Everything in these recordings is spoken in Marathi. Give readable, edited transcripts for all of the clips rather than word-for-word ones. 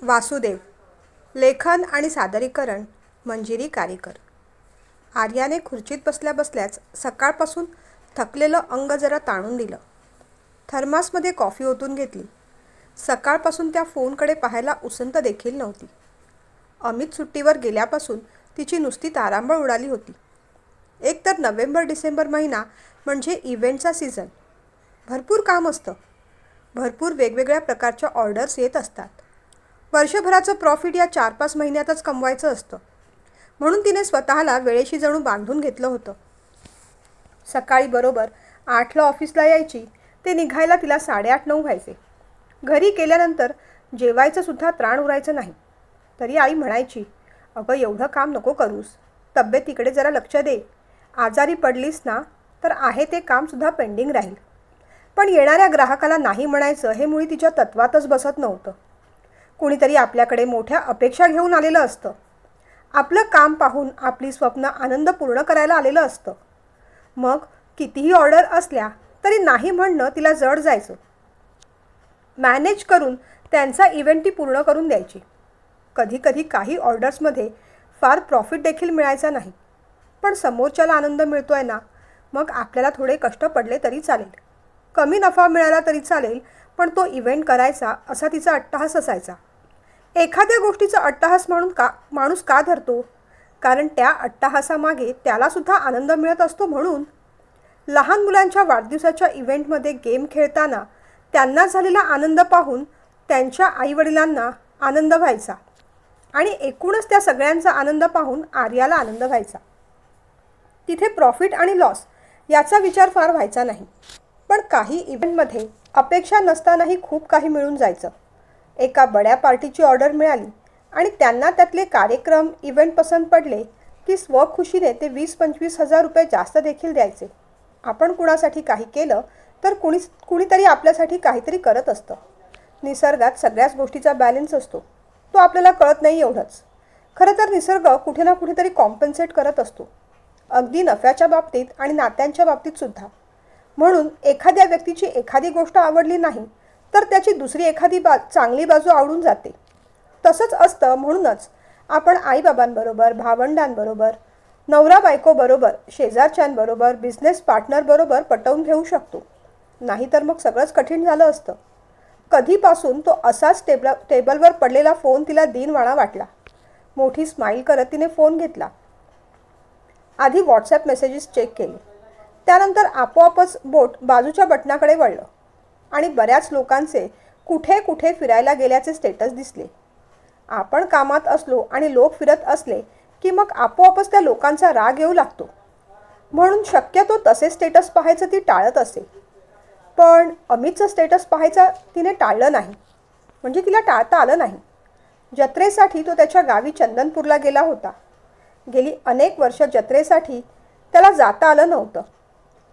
वासुदेव. लेखन आणि सादरीकरण मंजिरी कारीकर. आर्याने खुर्चीत बसल्या बसल्याच सकाळपासून थकलेलं अंग जरा ताणून दिलं. थर्मासमध्ये कॉफी ओतून घेतली. सकाळपासून त्या फोनकडे पाहायला उसंत देखील नव्हती. अमित सुट्टीवर गेल्यापासून तिची नुसती तारांबळ उडाली होती. एकतर नोव्हेंबर-डिसेंबर महिना म्हणजे इव्हेंटचा सीझन. भरपूर काम असतं. भरपूर वेगवेगळ्या प्रकारच्या ऑर्डर्स येत असतात. वर्षभराचं प्रॉफिट या 4-5 महिन्यातच कमवायचं असतं. म्हणून तिने स्वतःला वेळेशी जणू बांधून घेतलं होतं. सकाळी बरोबर 8ला ऑफिसला यायची, ते निघायला तिला 8:30-9 व्हायचे. घरी गेल्यानंतर जेवायचं सुद्धा त्राण उरायचं नाही. तरी आई म्हणायची, अगं एवढं काम नको करूस, तब्येतीकडे जरा लक्ष दे. आजारी पडलीस ना तर आहे ते कामसुद्धा पेंडिंग राहील. पण येणाऱ्या ग्राहकाला नाही म्हणायचं हे मुळी तिच्या तत्वातच बसत नव्हतं. कुणीतरी आपल्याकडे मोठ्या अपेक्षा घेऊन आलेलं असतं. आपलं काम पाहून आपली स्वप्न आनंद पूर्ण करायला आलेलं असतं. मग कितीही ऑर्डर असल्या तरी नाही म्हणणं तिला जड जायचं. मॅनेज करून त्यांचा इव्हेंट ती पूर्ण करून द्यायची. कधीकधी काही ऑर्डर्समध्ये फार प्रॉफिट देखील मिळायचा नाही. पण समोरच्याला आनंद मिळतोय ना, मग आपल्याला थोडे कष्ट पडले तरी चालेल. कमी नफा मिळाला तरी चालेल, पण तो इव्हेंट करायचा असा तिचा अट्टाहास असायचा. एखाद्या गोष्टीचा अट्टाहास माणूस का धरतो? कारण त्या अट्टाहासामागे त्यालासुद्धा आनंद मिळत असतो म्हणून. लहान मुलांच्या वाढदिवसाच्या इव्हेंटमध्ये गेम खेळताना त्यांना झालेला आनंद पाहून त्यांच्या आईवडिलांना आनंद व्हायचा आणि एकूणच त्या सगळ्यांचा आनंद पाहून आर्याला आनंद व्हायचा. तिथे प्रॉफिट आणि लॉस याचा विचार फार व्हायचा नाही. पण काही इव्हेंटमध्ये अपेक्षा नसतानाही खूप काही मिळून जायचं. एका बड्या पार्टीची ऑर्डर मिळाली आणि त्यांना त्यातले कार्यक्रम इव्हेंट पसंत पडले की स्वखुशीने ते 20-25 हजार रुपये जास्त देखील द्यायचे. आपण कुणासाठी काही केलं तर कुणीतरी आपल्यासाठी काहीतरी करत असतं. निसर्गात सगळ्याच गोष्टीचा बॅलन्स असतो. तो आपल्याला कळत नाही एवढंच. खरं तर निसर्ग कुठे ना कुठेतरी कॉम्पन्सेट करत असतो. अगदी नफ्याच्या बाबतीत आणि नात्यांच्या बाबतीत सुद्धा. म्हणून एखाद्या व्यक्तीची एखादी गोष्ट आवडली नाही तर त्याची दुसरी एखादी चांगली बाजू आवडून जाते. तसंच असतं. म्हणूनच आपण आईबाबांबरोबर, भावंडांबरोबर, नवरा बायकोबरोबर, शेजारच्यांबरोबर, बिझनेस पार्टनरबरोबर पटवून घेऊ शकतो. नाहीतर मग सगळंच कठीण झालं असतं. कधीपासून तो असाच टेबलवर पडलेला फोन तिला दीनवाणा वाटला. मोठी स्माईल करत तिने फोन घेतला. आधी व्हॉट्सॲप मेसेजेस चेक केले. त्यानंतर आपोआपच बोट बाजूच्या बटनाकडे वळलं आणि बऱ्याच लोकांचे कुठे कुठे फिरायला गेल्याचे स्टेटस दिसले. आपण कामात असलो आणि लोक फिरत असले की मग आपोआपच त्या लोकांचा राग येऊ लागतो. म्हणून शक्यतो तसे स्टेटस पाहायचं ती टाळत असे. पण अमितचं स्टेटस पाहायचं तिने टाळलं नाही. म्हणजे तिला टाळता आलं नाही. जत्रेसाठी तो त्याच्या गावी चंदनपूरला गेला होता. गेली अनेक वर्ष जत्रेसाठी त्याला जाता आलं नव्हतं.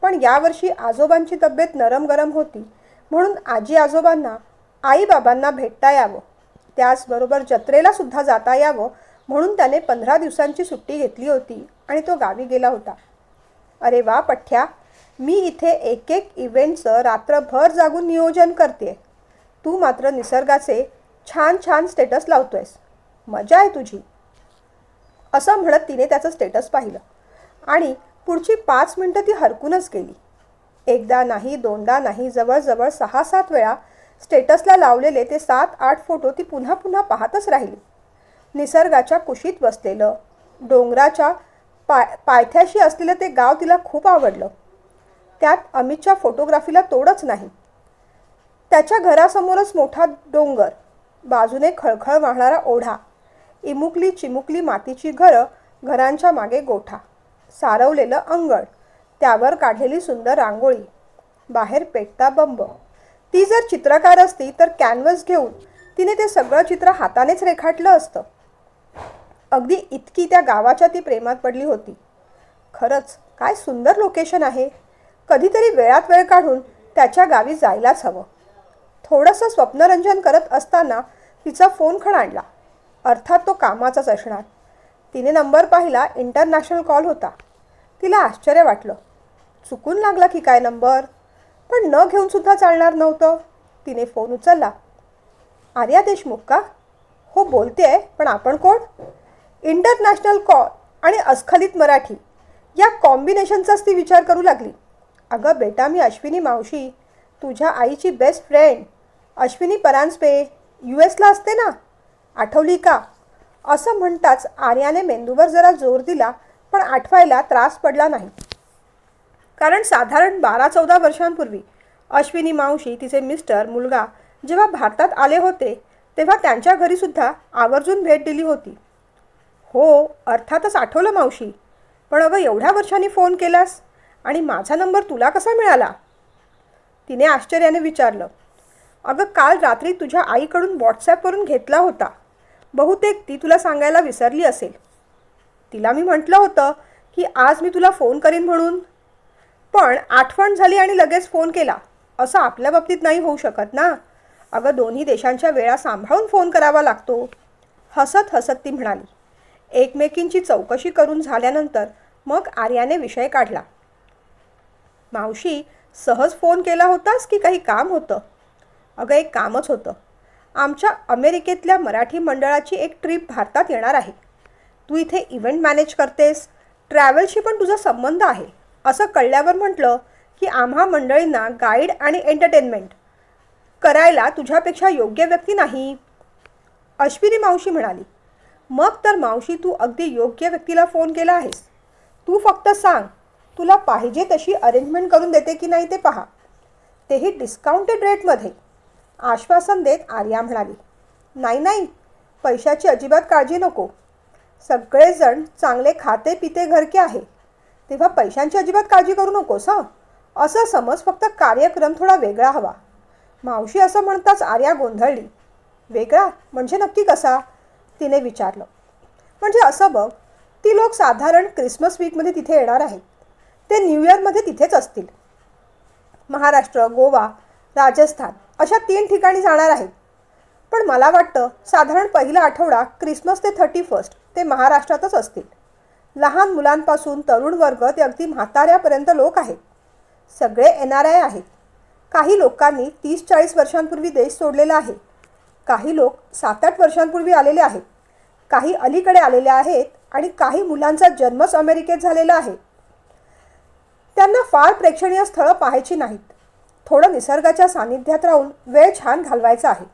पण यावर्षी आजोबांची तब्येत नरम गरम होती म्हणून आजी आजोबांना, आईबाबांना भेटता यावं, त्याचबरोबर जत्रेला सुद्धा जाता यावं म्हणून त्याने 15 दिवसांची सुट्टी घेतली होती आणि तो गावी गेला होता. अरे वा पठ्या, मी इथे एक इव्हेंटचं रात्रभर जागून नियोजन करते. तू मात्र निसर्गाचे छान छान स्टेटस लावतोयस. मजा आहे तुझी. असं म्हणत तिने त्याचं स्टेटस पाहिलं आणि पुढची 5 मिनिटं ती हरकूनच गेली. एकदा नाही, दोनदा नाही, जवळजवळ 6-7 वेळा स्टेटसला लावलेले ते 7-8 फोटो ती पुन्हा पुन्हा पाहतच राहिली. निसर्गाच्या कुशीत बसलेलं, डोंगराच्या पायथ्याशी असलेलं ते गाव तिला खूप आवडलं. त्यात अमितच्या फोटोग्राफीला तोडच नाही. त्याच्या घरासमोरच मोठा डोंगर, बाजूने खळखळ वाहणारा ओढा, इमुकली चिमुकली मातीची घरं, घरांच्या मागे गोठा, सारवलेलं अंगण, त्यावर काढलेली सुंदर रांगोळी, बाहेर पेटता बंब. ती जर चित्रकार असती तर कॅनव्हस घेऊन तिने ते सगळं चित्र हातानेच रेखाटलं असतं. अगदी इतकी त्या गावाच्या ती प्रेमात पडली होती. खरंच काय सुंदर लोकेशन आहे. कधीतरी वेळात वेळ काढून त्याच्या गावी जायलाच हवं. थोडंसं स्वप्नरंजन करत असताना तिचा फोन खणाडला. अर्थात तो कामाचाच असणार. तिने नंबर पाहिला. इंटरनॅशनल कॉल होता. तिला आश्चर्य वाटलं. चुकून लागला की काय नंबर? पण न घेऊन सुद्धा चालणार नव्हतं. तिने फोन उचलला. आर्या देशमुख का? हो बोलते, पण आपण कोण? इंटरनॅशनल कॉल आणि अस्खलित मराठी या कॉम्बिनेशनचाच ती विचार करू लागली. अगं बेटा, मी अश्विनी मावशी, तुझ्या आईची best friend. Ashwini Paranjpe, US ला असते ना, आठवली का? असं म्हणताच आर्याने मेंदूवर जरा जोर दिला, पण आठवायला त्रास पडला नाही. कारण साधारण 12-14 वर्षांपूर्वी अश्विनी मावशी, तिचे मिस्टर, मुलगा जेव्हा भारतात आले होते तेव्हा त्यांच्या घरीसुद्धा आवर्जून भेट दिली होती. हो, अर्थातच आठवलं मावशी. पण अगं एवढ्या वर्षांनी फोन केलास आणि माझा नंबर तुला कसा मिळाला? तिने आश्चर्याने विचारलं. अगं काल रात्री तुझ्या आईकडून व्हॉट्सॲपवरून घेतला होता. बहुतेक ती तुला सांगायला विसरली असेल. तिला मी म्हटलं होतं की आज मी तुला फोन करीन म्हणून. पण आठवण झाली आणि लगेच फोन केला, असं आपल्या बाबतीत नाही होऊ शकत ना. अगं दोन्ही देशांच्या वेळा सांभाळून फोन करावा लागतो. हसत हसत ती म्हणाली. एकमेकींची चौकशी करून झाल्यानंतर मग आर्याने विषय काढला. मावशी, सहज फोन केला होतास की काही काम होतं? अगं एक कामच होतं. आमच्या अमेरिकेतल्या मराठी मंडळाची एक ट्रिप भारतात येणार आहे. तू इथे इव्हेंट मॅनेज करतेस, ट्रॅव्हलशी पण तुझा संबंध आहे असं कळल्यावर म्हटलं की आम्हा मंडळींना गाईड आणि एंटरटेनमेंट करायला तुझ्यापेक्षा योग्य व्यक्ती नाही. अश्विनी मावशी म्हणाली. मग तर मावशी, तू अगदी योग्य व्यक्तीला फोन केला आहेस. तू फक्त सांग, तुला पाहिजे तशी अरेंजमेंट करून देते की नाही ते पहा, तेही डिस्काउंटेड रेटमध्ये. आश्वासन देत आर्या म्हणाली. नाही नाही, पैशाची अजिबात काळजी नको. सगळेजण चांगले खाते पिते घरके आहे, तेव्हा पैशांची अजिबात काळजी करू नकोस हं. असं समज, फक्त कार्यक्रम थोडा वेगळा हवा. मावशी असं म्हणताच आर्या गोंधळली. वेगळा म्हणजे नक्की कसा? तिने विचारलं. म्हणजे असं बघ, ती लोक साधारण क्रिसमस वीकमध्ये तिथे येणार आहेत. ते न्यू इयरमध्ये तिथेच असतील. महाराष्ट्र, गोवा, राजस्थान अशा 3 ठिकाणी जाणार आहेत. पण मला वाटतं साधारण पहिला आठवडा क्रिसमस ते 31 ते महाराष्ट्रातच असतील. लहान मुलांपासून तरुण वर्ग ते अगदी म्हाताऱ्यापर्यंत लोक आहेत. सगळे NRI आहेत. काही लोकांनी 30-40 वर्षांपूर्वी देश सोडलेला आहे. काही लोक 7-8 वर्षांपूर्वी आलेले आहेत. काही अलीकडे आलेले आहेत आणि काही मुलांचा जन्मच अमेरिकेत झालेला आहे. त्यांना फार प्रेक्षणीय स्थळं पाहायची नाहीत. थोडं निसर्गाच्या सानिध्यात राहून वेळ छान घालवायचा आहे.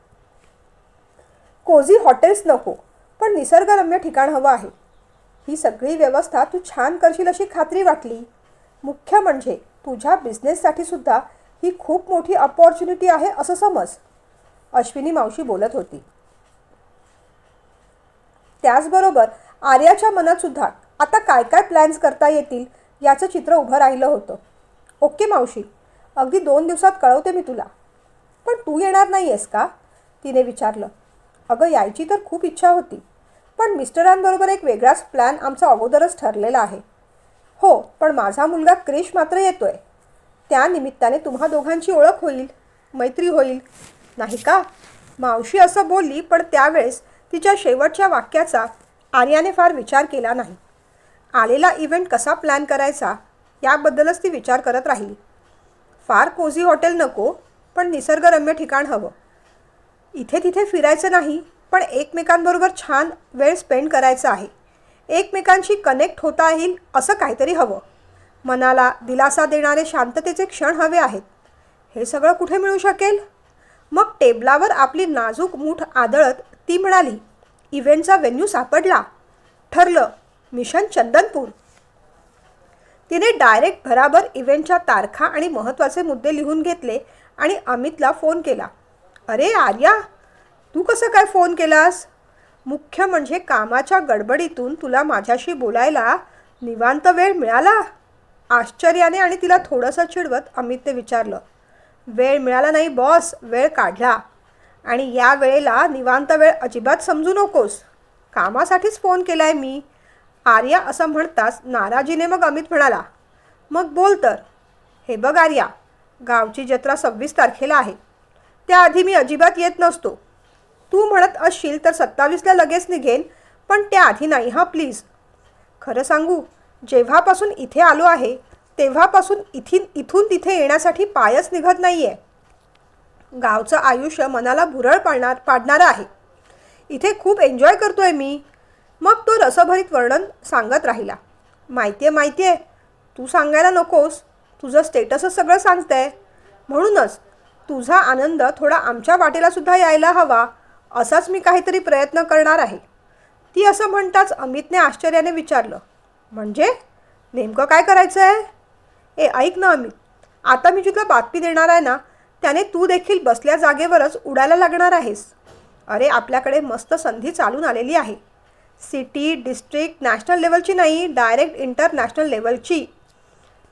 कोझी हॉटेल्स नको, पण निसर्गरम्य ठिकाण हवं आहे. ही सगळी व्यवस्था तू छान करशील अशी खात्री वाटली. मुख्य म्हणजे तुझ्या बिझनेससाठी सुद्धा ही खूप मोठी अपॉर्च्युनिटी आहे असं समज. अश्विनी मावशी बोलत होती. त्याचबरोबर आर्याच्या मनात सुद्धा आता काय काय प्लॅन्स करता येतील याचं चित्र उभं राहिलं होतं. ओके मावशी, अगदी 2 दिवसात कळवते मी तुला. पण तू येणार नाही आहेस का? तिने विचारलं. अगं यायची तर खूप इच्छा होती, पण मिस्टरांबरोबर एक वेगळाच प्लॅन आमचा अगोदरच ठरलेला आहे. हो, पण माझा मुलगा क्रिश मात्र येतोय. त्या निमित्ताने तुम्हा दोघांची ओळख होईल, मैत्री होईल, नाही का? मावशी असं बोलली, पण त्यावेळेस तिच्या शेवटच्या वाक्याचा आर्याने फार विचार केला नाही. आलेला इव्हेंट कसा प्लॅन करायचा याबद्दलच ती विचार करत राहिली. फार कोझी हॉटेल नको, पण निसर्गरम्य ठिकाण हवं. इथे तिथे फिरायचं नाही, पण एकमेकांबरोबर छान वेळ स्पेंड करायचा आहे. एकमेकांशी कनेक्ट होता येईल असं काहीतरी हवं. मनाला दिलासा देणारे शांततेचे क्षण हवे आहेत. हे सगळं कुठे मिळू शकेल? मग टेबलावर आपली नाजूक मूठ आदळत ती म्हणाली. इव्हेंटचा व्हेन्यू सापडला. ठरलं, मिशन चंदनपूर. तिने डायरेक्ट भराभर इव्हेंटच्या तारखा आणि महत्त्वाचे मुद्दे लिहून घेतले आणि अमितला फोन केला. अरे आर्या, तू कसं काय फोन केलास? मुख्य म्हणजे कामाच्या गडबडीतून तुला माझ्याशी बोलायला निवांत वेळ मिळाला? आश्चर्याने आणि तिला थोडंसं चिडवत अमितने विचारलं. वेळ मिळाला नाही बॉस, वेळ काढला. आणि या वेळेला निवांत वेळ अजिबात समजू नकोस. कामासाठीच फोन केलाय मी. आर्या असं म्हणताच नाराजीने मग अमित म्हणाला. मग बोल तर. हे बघ आर्या, गावची जत्रा 26 तारखेला आहे. त्याआधी मी अजिबात येत नसतो. तू म्हणत असशील तर 27ला लगेच निघेन, पण त्याआधी नाही हा प्लीज. खरं सांगू, जेव्हापासून इथे आलो आहे तेव्हापासून इथून तिथे येण्यासाठी पायच निघत नाही आहे. गावचं आयुष्य मनाला भुरळ पाडणारं आहे. इथे खूप एन्जॉय करतोय मी. मग तो रसभरीत वर्णन सांगत राहिला. माहिती आहे, तू सांगायला नकोस. तुझं स्टेटसच सगळं सांगतंय. म्हणूनच तुझा आनंद थोडा आमच्या वाटेलासुद्धा यायला हवा असाच मी काहीतरी प्रयत्न करणार आहे. ती असं म्हणताच अमितने आश्चर्याने विचारलं, म्हणजे नेमकं काय करायचं आहे? ऐक ना अमित, आता मी तुला बातमी देणार आहे ना, त्याने तू देखील बसल्या जागेवरच उडायला लागणार आहेस. अरे आपल्याकडे मस्त संधी चालून आलेली आहे. सिटी, डिस्ट्रिक्ट, नॅशनल लेवलची नाही, डायरेक्ट इंटरनॅशनल लेवलची.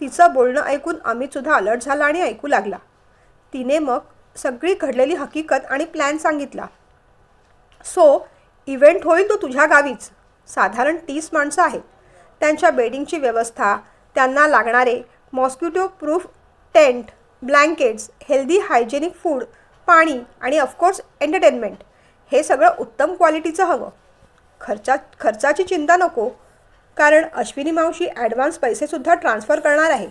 तिचं बोलणं ऐकून अमितसुद्धा अलर्ट झाला आणि ऐकू लागला. तिने मग सगळी घडलेली हकीकत आणि प्लॅन सांगितला. इव्हेंट होईल तो तुझ्या गावीच. साधारण 30 माणसं आहेत. त्यांच्या बेडिंगची व्यवस्था, त्यांना लागणारे mosquito proof tent, blankets, healthy hygienic food, पाणी आणि ऑफकोर्स एंटरटेनमेंट, हे सगळं उत्तम क्वालिटीचं हवं. खर्चाची चिंता नको, कारण अश्विनी मावशी ॲडव्हान्स पैसेसुद्धा ट्रान्स्फर करणार आहे.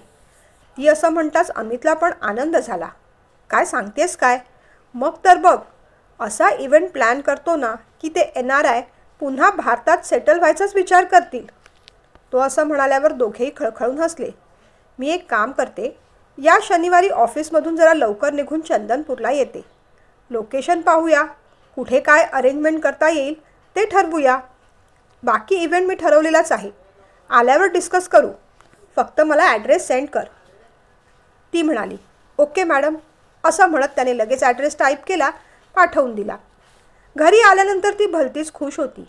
ती असं म्हणताच अमितला पण आनंद झाला. काय सांगतेस काय? मग तर बघ, असा इव्हेंट प्लॅन करतो ना की ते NRI पुन्हा भारतात सेटल व्हायचाच विचार करतील. तो असं म्हणाल्यावर दोघेही खळखळून हसले. मी एक काम करते, या शनिवारी ऑफिसमधून जरा लवकर निघून चंदनपूरला येते. लोकेशन पाहूया, कुठे काय अरेंजमेंट करता येईल ते ठरवूया. बाकी इव्हेंट मी ठरवलेलाच आहे. आल्यावर डिस्कस करू. फक्त मला ॲड्रेस सेंड कर. ती म्हणाली. Okay madam. असं म्हणत त्याने लगेच ॲड्रेस टाईप केला, पाठवून दिला. घरी आल्यानंतर ती भलतीच खुश होती.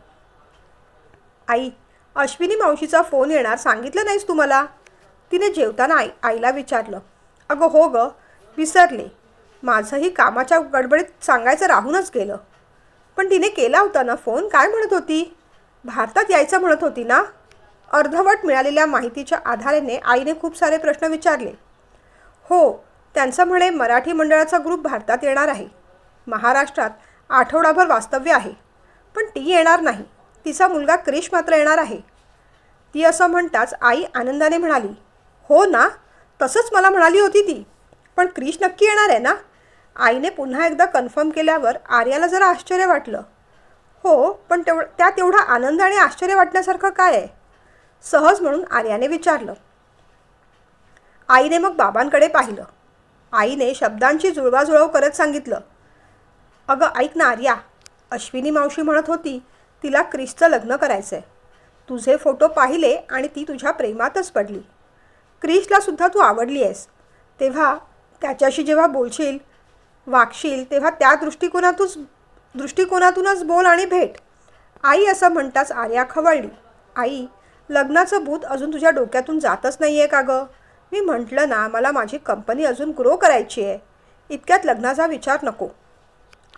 आई, अश्विनी मावशीचा फोन येणार सांगितलं नाहीस तू मला? तिने जेवताना आईला विचारलं. अगं हो गं, विसरले. माझंही कामाच्या गडबडीत सांगायचं राहूनच गेलं. पण तिने केला होता ना फोन. काय म्हणत होती? भारतात यायचं म्हणत होती ना? अर्धवट मिळालेल्या माहितीच्या आधाराने आईने खूप सारे प्रश्न विचारले. हो, त्यांचं म्हणे मराठी मंडळाचा ग्रुप भारतात येणार आहे. महाराष्ट्रात आठवडाभर वास्तव्य आहे. पण ती येणार नाही. तिचा मुलगा क्रिश मात्र येणार आहे. ती असं म्हणताच आई आनंदाने म्हणाली. हो ना, तसंच मला म्हणाली होती ती. पण क्रिश नक्की येणार आहे ना? आईने पुन्हा एकदा कन्फर्म केल्यावर आर्याला जरा आश्चर्य वाटलं. हो, पण त्यात एवढा आनंद आणि आश्चर्य वाटण्यासारखं काय आहे? सहज म्हणून आर्याने विचारलं. आईने मग बाबांकडे पाहिलं. आईने शब्दांची जुळवाजुळव करत सांगितलं. अगं ऐक ना आर्या, अश्विनी मावशी म्हणत होती तिला क्रिशचं लग्न करायचं आहे. तुझे फोटो पाहिले आणि ती तुझ्या प्रेमातच पडली. क्रिशला सुद्धा तू आवडली आहेस. तेव्हा त्याच्याशी जेव्हा बोलशील, वागशील, तेव्हा त्या दृष्टिकोनातूनच बोल आणि भेट. आई असं म्हणताच आर्या खवळली. आई, लग्नाचं भूत अजून तुझ्या डोक्यातून जातच नाही आहे का गं? मी म्हटलं ना, मला माझी कंपनी अजून ग्रो करायची आहे. इतक्यात लग्नाचा विचार नको.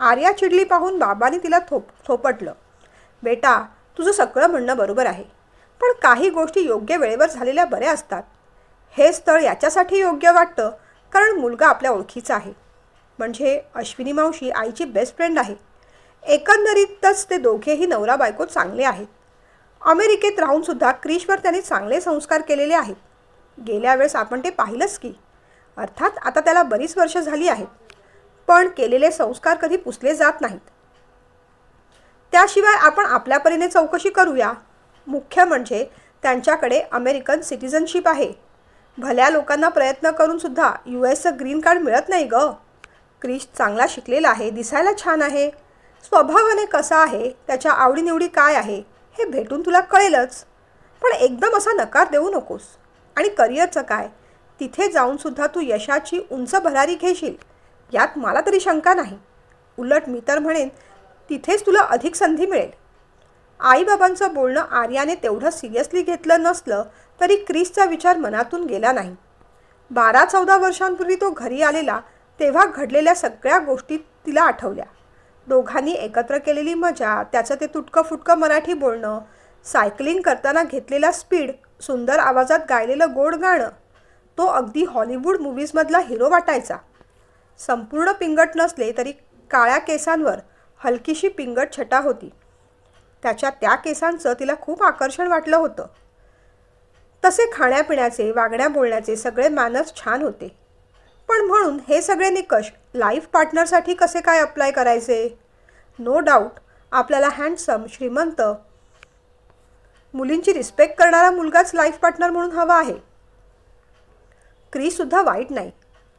आर्या चिडली पाहून बाबांनी तिला थोपटलं. बेटा, तुझं सगळं म्हणणं बरोबर आहे. पण काही गोष्टी योग्य वेळेवर झालेल्या बऱ्या असतात. हे स्थळ याच्यासाठी योग्य वाटतं कारण मुलगा आपल्या ओळखीचा आहे. म्हणजे अश्विनी मावशी आईची बेस्ट फ्रेंड आहे. एकंदरीतच ते दोघेही नवरा बायको चांगले आहेत. अमेरिकेत राहूनसुद्धा क्रिशवर त्यांनी चांगले संस्कार केलेले आहेत. गेल्या वेळेस आपण ते पाहिलंच की. अर्थात आता त्याला बरीच वर्ष झाली आहेत. पण केलेले संस्कार कधी पुसले जात नाहीत. त्याशिवाय आपण आपल्या परीने चौकशी करूया. मुख्य म्हणजे त्यांच्याकडे अमेरिकन सिटिझनशिप आहे. भल्या लोकांना प्रयत्न करूनसुद्धा USचं ग्रीन कार्ड मिळत नाही गं. क्रिश चांगला शिकलेला आहे, दिसायला छान आहे, स्वभावाने कसा आहे, त्याच्या आवडीनिवडी काय आहे हे भेटून तुला कळेलच. पण एकदम असा नकार देऊ नकोस. आणि करिअरचं काय? तिथे जाऊनसुद्धा तू यशाची उंच भरारी घेशील यात मला तरी शंका नाही. उलट मी तर म्हणेन तिथेच तुला अधिक संधी मिळेल. आईबाबांचं बोलणं आर्याने तेवढं सिरियसली घेतलं नसलं तरी क्रिशचा विचार मनातून गेला नाही. 12-14 वर्षांपूर्वी तो घरी आलेला तेव्हा घडलेल्या सगळ्या गोष्टी तिला आठवल्या. दोघांनी एकत्र केलेली मजा, त्याचं ते तुटकं फुटकं मराठी बोलणं, सायकलिंग करताना घेतलेला स्पीड, सुंदर आवाजात गायलेलं गोड गाणं. तो अगदी हॉलिवूड मूव्हीजमधला हिरो वाटायचा. संपूर्ण पिंगट नसले तरी काळ्या केसांवर हलकीशी पिंगट छटा होती. त्याच्या त्या केसांचं तिला खूप आकर्षण वाटलं होतं. तसे खाण्यापिण्याचे, वागण्या बोलण्याचे सगळे मॅनर्स छान होते. पण म्हणून हे सगळे निकष लाईफ पार्टनरसाठी कसे काय अप्लाय करायचे? नो डाऊट आपल्याला हँडसम, श्रीमंत, मुलींची रिस्पेक्ट करणारा मुलगाच लाईफ पार्टनर म्हणून हवा आहे. क्रिससुद्धा वाईट नाही.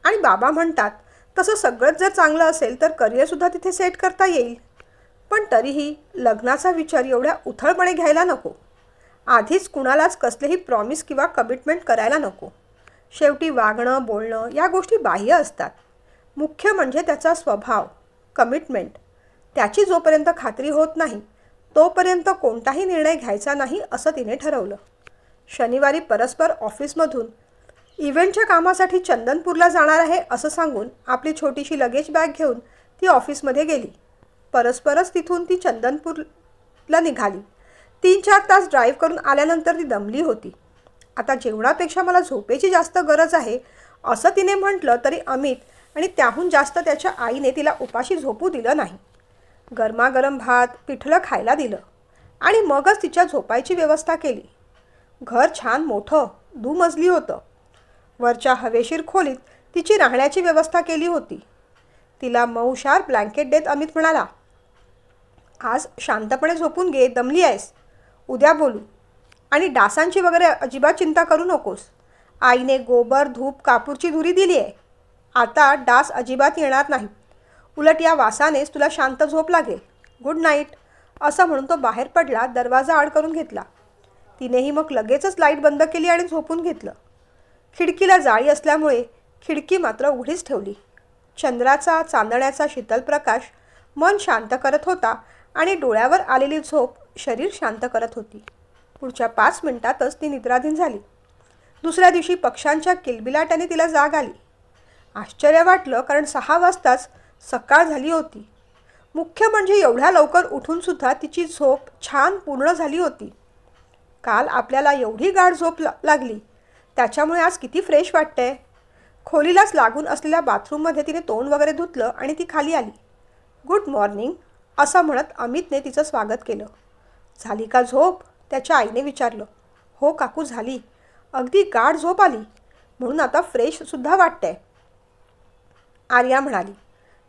आणि बाबा म्हणतात तसं सगळंच जर चांगलं असेल तर करिअरसुद्धा तिथे सेट करता येईल. पण तरीही लग्नाचा विचार एवढ्या उथळपणे घ्यायला नको. आधीच कुणालाच कसलेही प्रॉमिस किंवा कमिटमेंट करायला नको. शेवटी वागणं, बोलणं या गोष्टी बाह्य असतात. मुख्य म्हणजे त्याचा स्वभाव, कमिटमेंट. त्याची जोपर्यंत खात्री होत नाही तोपर्यंत कोणताही निर्णय घ्यायचा नाही असं तिने ठरवलं. शनिवारी परस्पर ऑफिसमधून इव्हेंटच्या कामासाठी चंदनपूरला जाणार आहे असं सांगून आपली छोटीशी लगेज बॅग घेऊन ती ऑफिसमध्ये गेली. परस्परच तिथून ती चंदनपूरला निघाली. 3-4 तास ड्राईव्ह करून आल्यानंतर ती दमली होती. आता जेवणापेक्षा मला झोपेची जास्त गरज आहे असं तिने म्हटलं तरी अमित आणि त्याहून जास्त त्याच्या आईने तिला उपाशी झोपू दिलं नाही. गरमागरम भात, पिठलं खायला दिलं आणि मगच तिच्या झोपायची व्यवस्था केली. घर छान मोठं, दुमजली होतं. वरच्या हवेशीर खोलीत तिची राहण्याची व्यवस्था केली होती. तिला मऊशार ब्लँकेट देत अमित म्हणाला, आज शांतपणे झोपून घे, दमली आहेस. उद्या बोलू. आणि डासांची वगैरे अजिबात चिंता करू नकोस. आईने गोबर, धूप, कापूरची धुरी दिली आहे. आता डास अजिबात येणार नाही. उलट या वासानेच तुला शांत झोप लागेल. Good night. असं म्हणून तो बाहेर पडला. दरवाजा आड करून घेतला. तिनेही मग लगेचच लाईट बंद केली आणि झोपून घेतलं. खिडकीला जाळी असल्यामुळे खिडकी मात्र उघडीच ठेवली. चंद्राचा, चांदण्याचा शीतल प्रकाश मन शांत करत होता आणि डोळ्यावर आलेली झोप शरीर शांत करत होती. पुढच्या 5 मिनिटातच ती निद्राधीन झाली. दुसऱ्या दिवशी पक्ष्यांच्या किलबिलाटाने तिला जाग आली. आश्चर्य वाटलं कारण 6 वाजताच सकाळ झाली होती. मुख्य म्हणजे एवढ्या लवकर उठूनसुद्धा तिची झोप छान पूर्ण झाली होती. काल आपल्याला एवढी गाढ झोप लागली त्याच्यामुळे आज किती फ्रेश वाटतंय. खोलीलाच लागून असलेल्या बाथरूममध्ये तिने तोंड वगैरे धुतलं आणि ती खाली आली. गुड मॉर्निंग असं म्हणत अमितने तिचं स्वागत केलं. झाली का झोप? त्याच्या आईने विचारलं. हो काकू, झाली. अगदी गाढ झोप आली म्हणून आता फ्रेशसुद्धा वाटतंय, आर्या म्हणाली.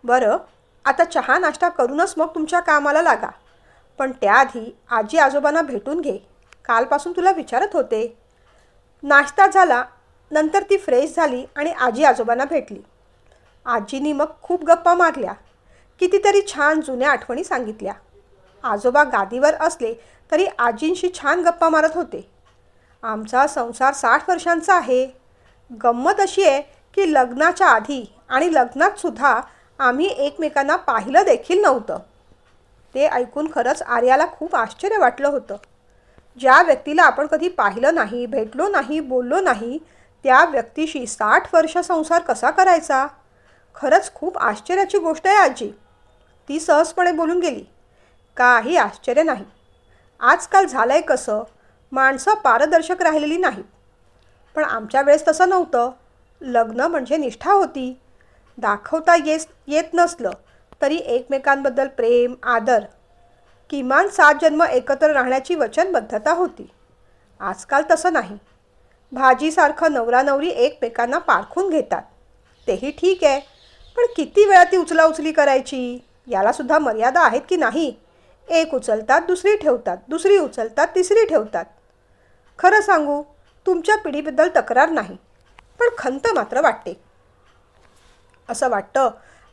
बरं, आता चहा नाश्ता करूनच मग तुमच्या कामाला लागा. पण त्याआधी आजी आजोबांना भेटून घे. कालपासून तुला विचारत होते. नाश्ता झाला. नंतर ती फ्रेश झाली आणि आजी आजोबांना भेटली. आजीनी मग खूप गप्पा मारल्या. कितीतरी छान जुन्या आठवणी सांगितल्या. आजोबा गादीवर असले तरी आजींशी छान गप्पा मारत होते. आमचा संसार 60 वर्षांचा आहे. गंमत अशी आहे की लग्नाच्या आधी आणि लग्नातसुद्धा आम्ही एकमेकांना पाहिलं देखील नव्हतं. ते ऐकून खरंच आर्याला खूप आश्चर्य वाटलं होतं. ज्या व्यक्तीला आपण कधी पाहिलं नाही, भेटलो नाही, बोललो नाही, त्या व्यक्तीशी 60 वर्ष संसार कसा करायचा? खरंच खूप आश्चर्याची गोष्ट आहे आजी. ती सहजपणे बोलून गेली. काही आश्चर्य नाही. आजकाल झालंय कसं, माणसं पारदर्शक राहिलेली नाहीत. पण आमच्या वेळेस तसं नव्हतं. लग्न म्हणजे निष्ठा होती. दाखवता येत नसलं तरी एकमेकांबद्दल प्रेम, आदर, किमान 7 जन्म एकत्र राहण्याची वचनबद्धता होती. आजकाल तसं नाही. भाजीसारखं नवरा नवरी एकमेकांना पारखून घेतात. तेही ठीक आहे, पण किती वेळा ती उचलाउचली करायची? यालासुद्धा मर्यादा आहेत की नाही? एक उचलतात, दुसरी ठेवतात, दुसरी उचलतात, तिसरी ठेवतात. खरं सांगू, तुमच्या पिढीबद्दल तक्रार नाही, पण खंत मात्र वाटते. असं वाटतं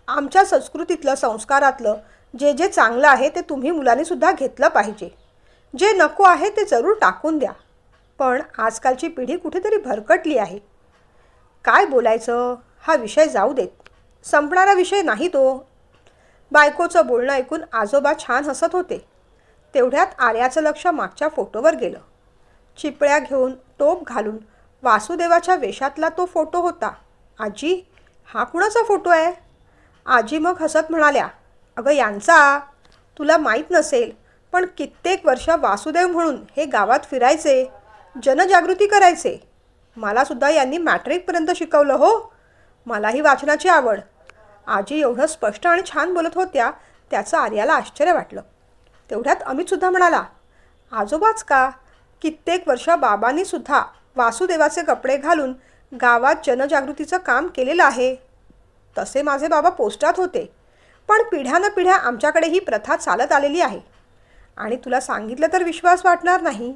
आमच्या संस्कृतीतलं, संस्कारातलं जे जे चांगलं आहे ते तुम्ही मुलांनीसुद्धा घेतलं पाहिजे. जे नको आहे ते जरूर टाकून द्या. पण आजकालची पिढी कुठेतरी भरकटली आहे. काय बोलायचं हा विषय जाऊ देत. संपणारा विषय नाही तो. बायकोचं बोलणं ऐकून आजोबा छान हसत होते. तेवढ्यात आर्याचं लक्ष मागच्या फोटोवर गेलं. चिपळ्या घेऊन, टोप घालून वासुदेवाच्या वेशातला तो फोटो होता. आजी, हा कुणाचा फोटो आहे? आजी मग हसत म्हणाल्या, अगं यांचा. तुला माहीत नसेल, पण कित्येक वर्ष वासुदेव म्हणून हे गावात फिरायचे, जनजागृती करायचे. मलासुद्धा यांनी मॅट्रिकपर्यंत शिकवलं हो. मलाही वाचनाची आवड. आजी एवढं स्पष्ट आणि छान बोलत होत्या त्याचं आर्याला आश्चर्य वाटलं. तेवढ्यात अमितसुद्धा म्हणाला, आजोबाच का? कित्येक वर्ष बाबांनीसुद्धा वासुदेवाचे कपडे घालून गावात जनजागृतीचं काम केलेलं आहे. तसे माझे बाबा पोस्टात होते, पण पिढ्यानपिढ्या आमच्याकडे ही प्रथा चालत आलेली आहे. आणि तुला सांगितलं तर विश्वास वाटणार नाही,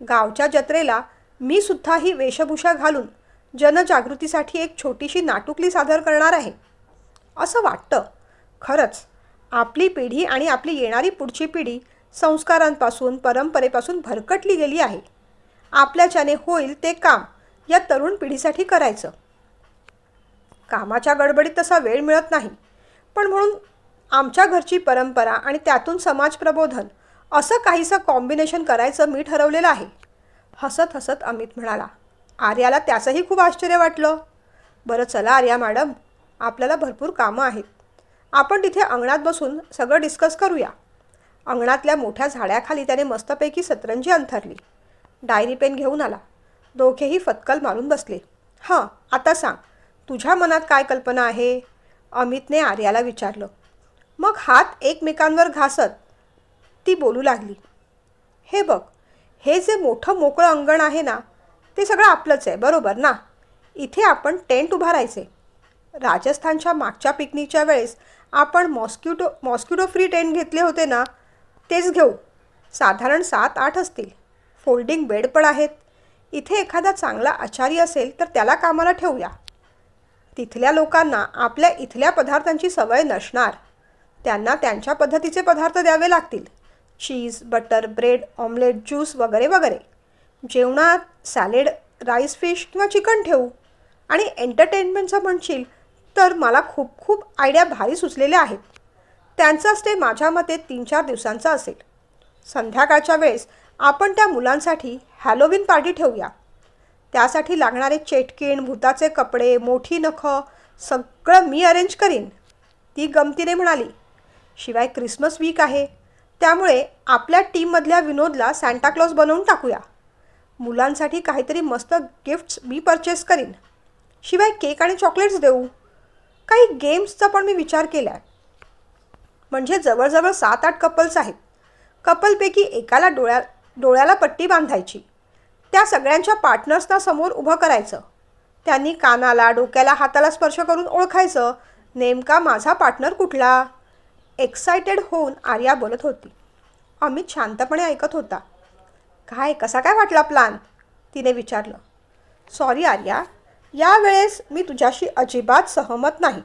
गावच्या जत्रेला मी सुद्धा ही वेशभूषा घालून जनजागृतीसाठी एक छोटीशी नाटुकली सादर करणार आहे. असं वाटतं. खरंच आपली पिढी आणि आपली येणारी पुढची पिढी संस्कारांपासून परंपरेपासून भरकटली गेली आहे. आपल्याच्याने होईल ते काम या तरुण पिढीसाठी करायचं. कामाच्या गडबडीत तसा वेळ मिळत नाही, पण म्हणून आमच्या घरची परंपरा आणि त्यातून समाज प्रबोधन असं काहीसं कॉम्बिनेशन करायचं मी ठरवलेलं आहे. हसत हसत अमित म्हणाला. आर्याला त्याचंही खूप आश्चर्य वाटलं. बरं चला आर्या मॅडम, आपल्याला भरपूर कामं आहेत. आपण तिथे अंगणात बसून सगळं डिस्कस करूया. अंगणातल्या मोठ्या झाडाखाली त्याने मस्तपैकी सतरंजी अंथरली. डायरी पेन घेऊन आला. दोघेही फतकल मारून बसले. हां, आता सांग, तुझ्या मनात काय कल्पना आहे? अमितने आर्याला विचारलं. मग हात एकमेकांवर घासत ती बोलू लागली. हे बघ, हे जे मोठं मोकळं अंगण आहे ना, ते सगळं आपलंच आहे, बरोबर ना? इथे आपण टेंट उभारायचे. राजस्थानच्या मागच्या पिकनिकच्या वेळेस आपण मॉस्किटो फ्री टेंट घेतले होते ना, तेच घेऊ. साधारण 7-8 असतील. फोल्डिंग बेड पण आहेत. इथे एखादा चांगला आचारी असेल तर त्याला कामाला ठेवूया. तिथल्या लोकांना आपल्या इथल्या पदार्थांची सवय नसणार. त्यांना त्यांच्या पद्धतीचे पदार्थ द्यावे लागतील. चीज, बटर, ब्रेड, ऑमलेट, ज्यूस वगैरे वगैरे. जेवणात सॅलेड, राईस, फिश किंवा चिकन ठेवू. आणि एंटरटेनमेंटचं म्हणशील तर मला खूप खूप आयडिया भारी सुचलेल्या आहेत. त्यांचा स्टे माझ्या मते 3-4 दिवसांचा असेल. संध्याकाळच्या वेळेस आपण त्या मुलांसाठी हॅलोविन पार्टी ठेवूया. त्यासाठी लागणारे चेटकीण, भूताचे कपडे, मोठी नखं सगळं मी अरेंज करीन, ती गमतीने म्हणाली. शिवाय क्रिसमस वीक आहे, त्यामुळे आपल्या टीममधल्या विनोदला सॅन्टाक्लॉज बनवून टाकूया. मुलांसाठी काहीतरी मस्त गिफ्ट्स मी परचेस करीन. शिवाय केक आणि चॉकलेट्स देऊ. काही गेम्सचा पण मी विचार केला आहे. म्हणजे जवळजवळ 7-8 कपल्स आहेत. कपलपैकी एकाला डोळ्याला पट्टी बांधायची. त्या सगळ्यांच्या पार्टनर्सना समोर उभं करायचं. त्यांनी कानाला, डोक्याला, हाताला स्पर्श करून ओळखायचं नेमका माझा पार्टनर कुठला. एक्सायटेड होऊन आर्या बोलत होती. अमित शांतपणे ऐकत होता. कसा काय वाटला प्लॅन? तिने विचारलं. सॉरी आर्या, यावेळेस मी तुझ्याशी अजिबात सहमत नाही.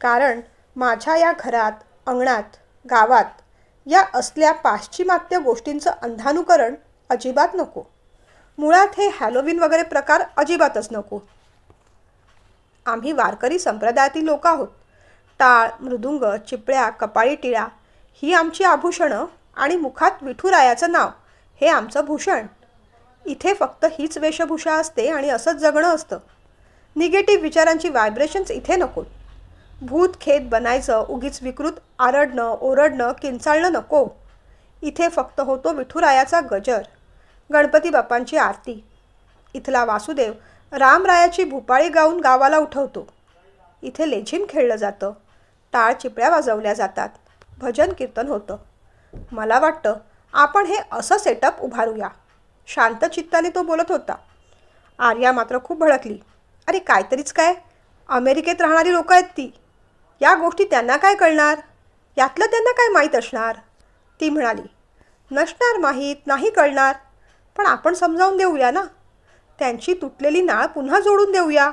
कारण माझ्या या घरात, अंगणात, गावात या असल्या पाश्चिमात्य गोष्टींचं अंधानुकरण अजिबात नको. मुळात हे हॅलोविन वगैरे प्रकार अजिबातच नको. आम्ही वारकरी संप्रदायातील लोक आहोत. टाळ, मृदुंग, चिपळ्या, कपाळी टिळा ही आमची आभूषणं आणि मुखात विठुरायाचं नाव हे आमचं भूषण. इथे फक्त हीच वेशभूषा असते आणि असंच जगणं असतं. निगेटिव्ह विचारांची व्हायब्रेशन्स इथे नकोत. भूत खेत बनायचं, उगीच विकृत आरडणं, ओरडणं, किंचाळणं नको. इथे फक्त होतो विठुरायाचा गजर, गणपती बाप्पांची आरती. इथला वासुदेव रामरायाची भूपाळी गाऊन गावाला उठवतो. इथे लेझिम खेळलं जातं, टाळ चिपळ्या वाजवल्या जातात, भजन कीर्तन होतं. मला वाटतं आपण हे असं सेटअप उभारूया. शांत चित्ताने तो बोलत होता. आर्या मात्र खूप भडकली. अरे काहीतरीच काय, अमेरिकेत राहणारी लोकं आहेत ती. या गोष्टी त्यांना काय कळणार? यातलं त्यांना काय माहीत असणार? ती म्हणाली. नसणार माहीत, नाही कळणार, पण आपण समजावून देऊया ना. त्यांची तुटलेली नाळ पुन्हा जोडून देऊया.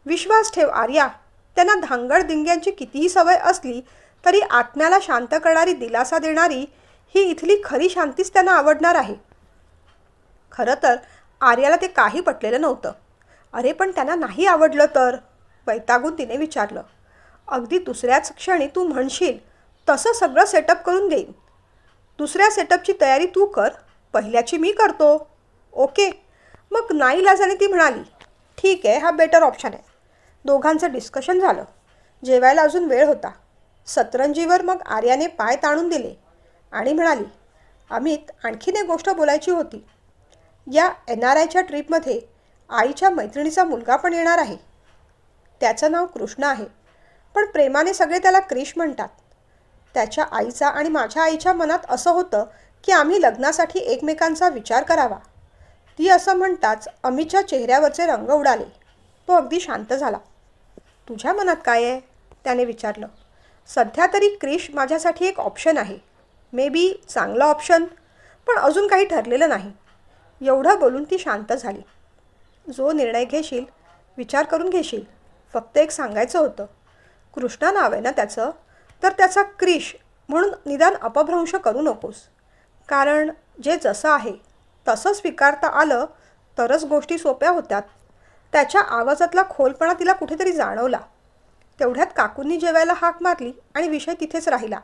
विश्वास ठेव आर्या, त्यांना धांगडधिंग्यांची कितीही सवय असली तरी आत्म्याला शांत करणारी, दिलासा देणारी ही इथली खरी शांतीच त्यांना आवडणार आहे. खरं तर आर्याला ते काही पटलेलं नव्हतं. अरे पण त्यांना नाही आवडलं तर? वैतागून तिने विचारलं. अगदी दुसऱ्याच क्षणी तू म्हणशील तसं सगळं सेटअप करून देईन. दुसऱ्या सेटअपची तयारी तू कर, पहिल्याची मी करतो. ओके? मग नाईलाजाने ती म्हणाली. ठीक आहे, हा बेटर ऑप्शन आहे. दोघांचं डिस्कशन झालं. जेवायला अजून वेळ होता. सतरंजीवर मग आर्याने पाय ताणून दिले आणि म्हणाली. अमित, आणखीन एक गोष्ट बोलायची होती. या NRIच्या ट्रीपमध्ये आईच्या मैत्रिणीचा मुलगा पण येणार आहे. त्याचं नाव कृष्ण आहे, पण प्रेमाने सगळे त्याला क्रिश म्हणतात. त्याच्या आईचा आणि माझ्या आईच्या मनात असं होतं की आम्ही लग्नासाठी एकमेकांचा विचार करावा. ती असं म्हणताच अमितच्या चेहऱ्यावरचे रंग उडाले. तो अगदी शांत झाला. तुझ्या मनात काय आहे? त्याने विचारलं. सध्या तरी क्रिश माझ्यासाठी एक ऑप्शन आहे. मे बी चांगला ऑप्शन, पण अजून काही ठरलेलं नाही. एवढं बोलून ती शांत झाली. जो निर्णय घेशील विचार करून घेशील. फक्त एक सांगायचं होतं. कृष्णा नाव आहे ना त्याचं, तर त्याचा क्रिश म्हणून निदान अपभ्रंश करू नकोस. कारण जे जसं आहे तसं स्वीकारता आलं तरच गोष्टी सोप्या होतात. त्याच्या आवाजातला खोलपणा तिला कुठेतरी जाणवला. तेवढ्यात काकूंनी जेवायला हाक मारली आणि विषय तिथेच राहिला.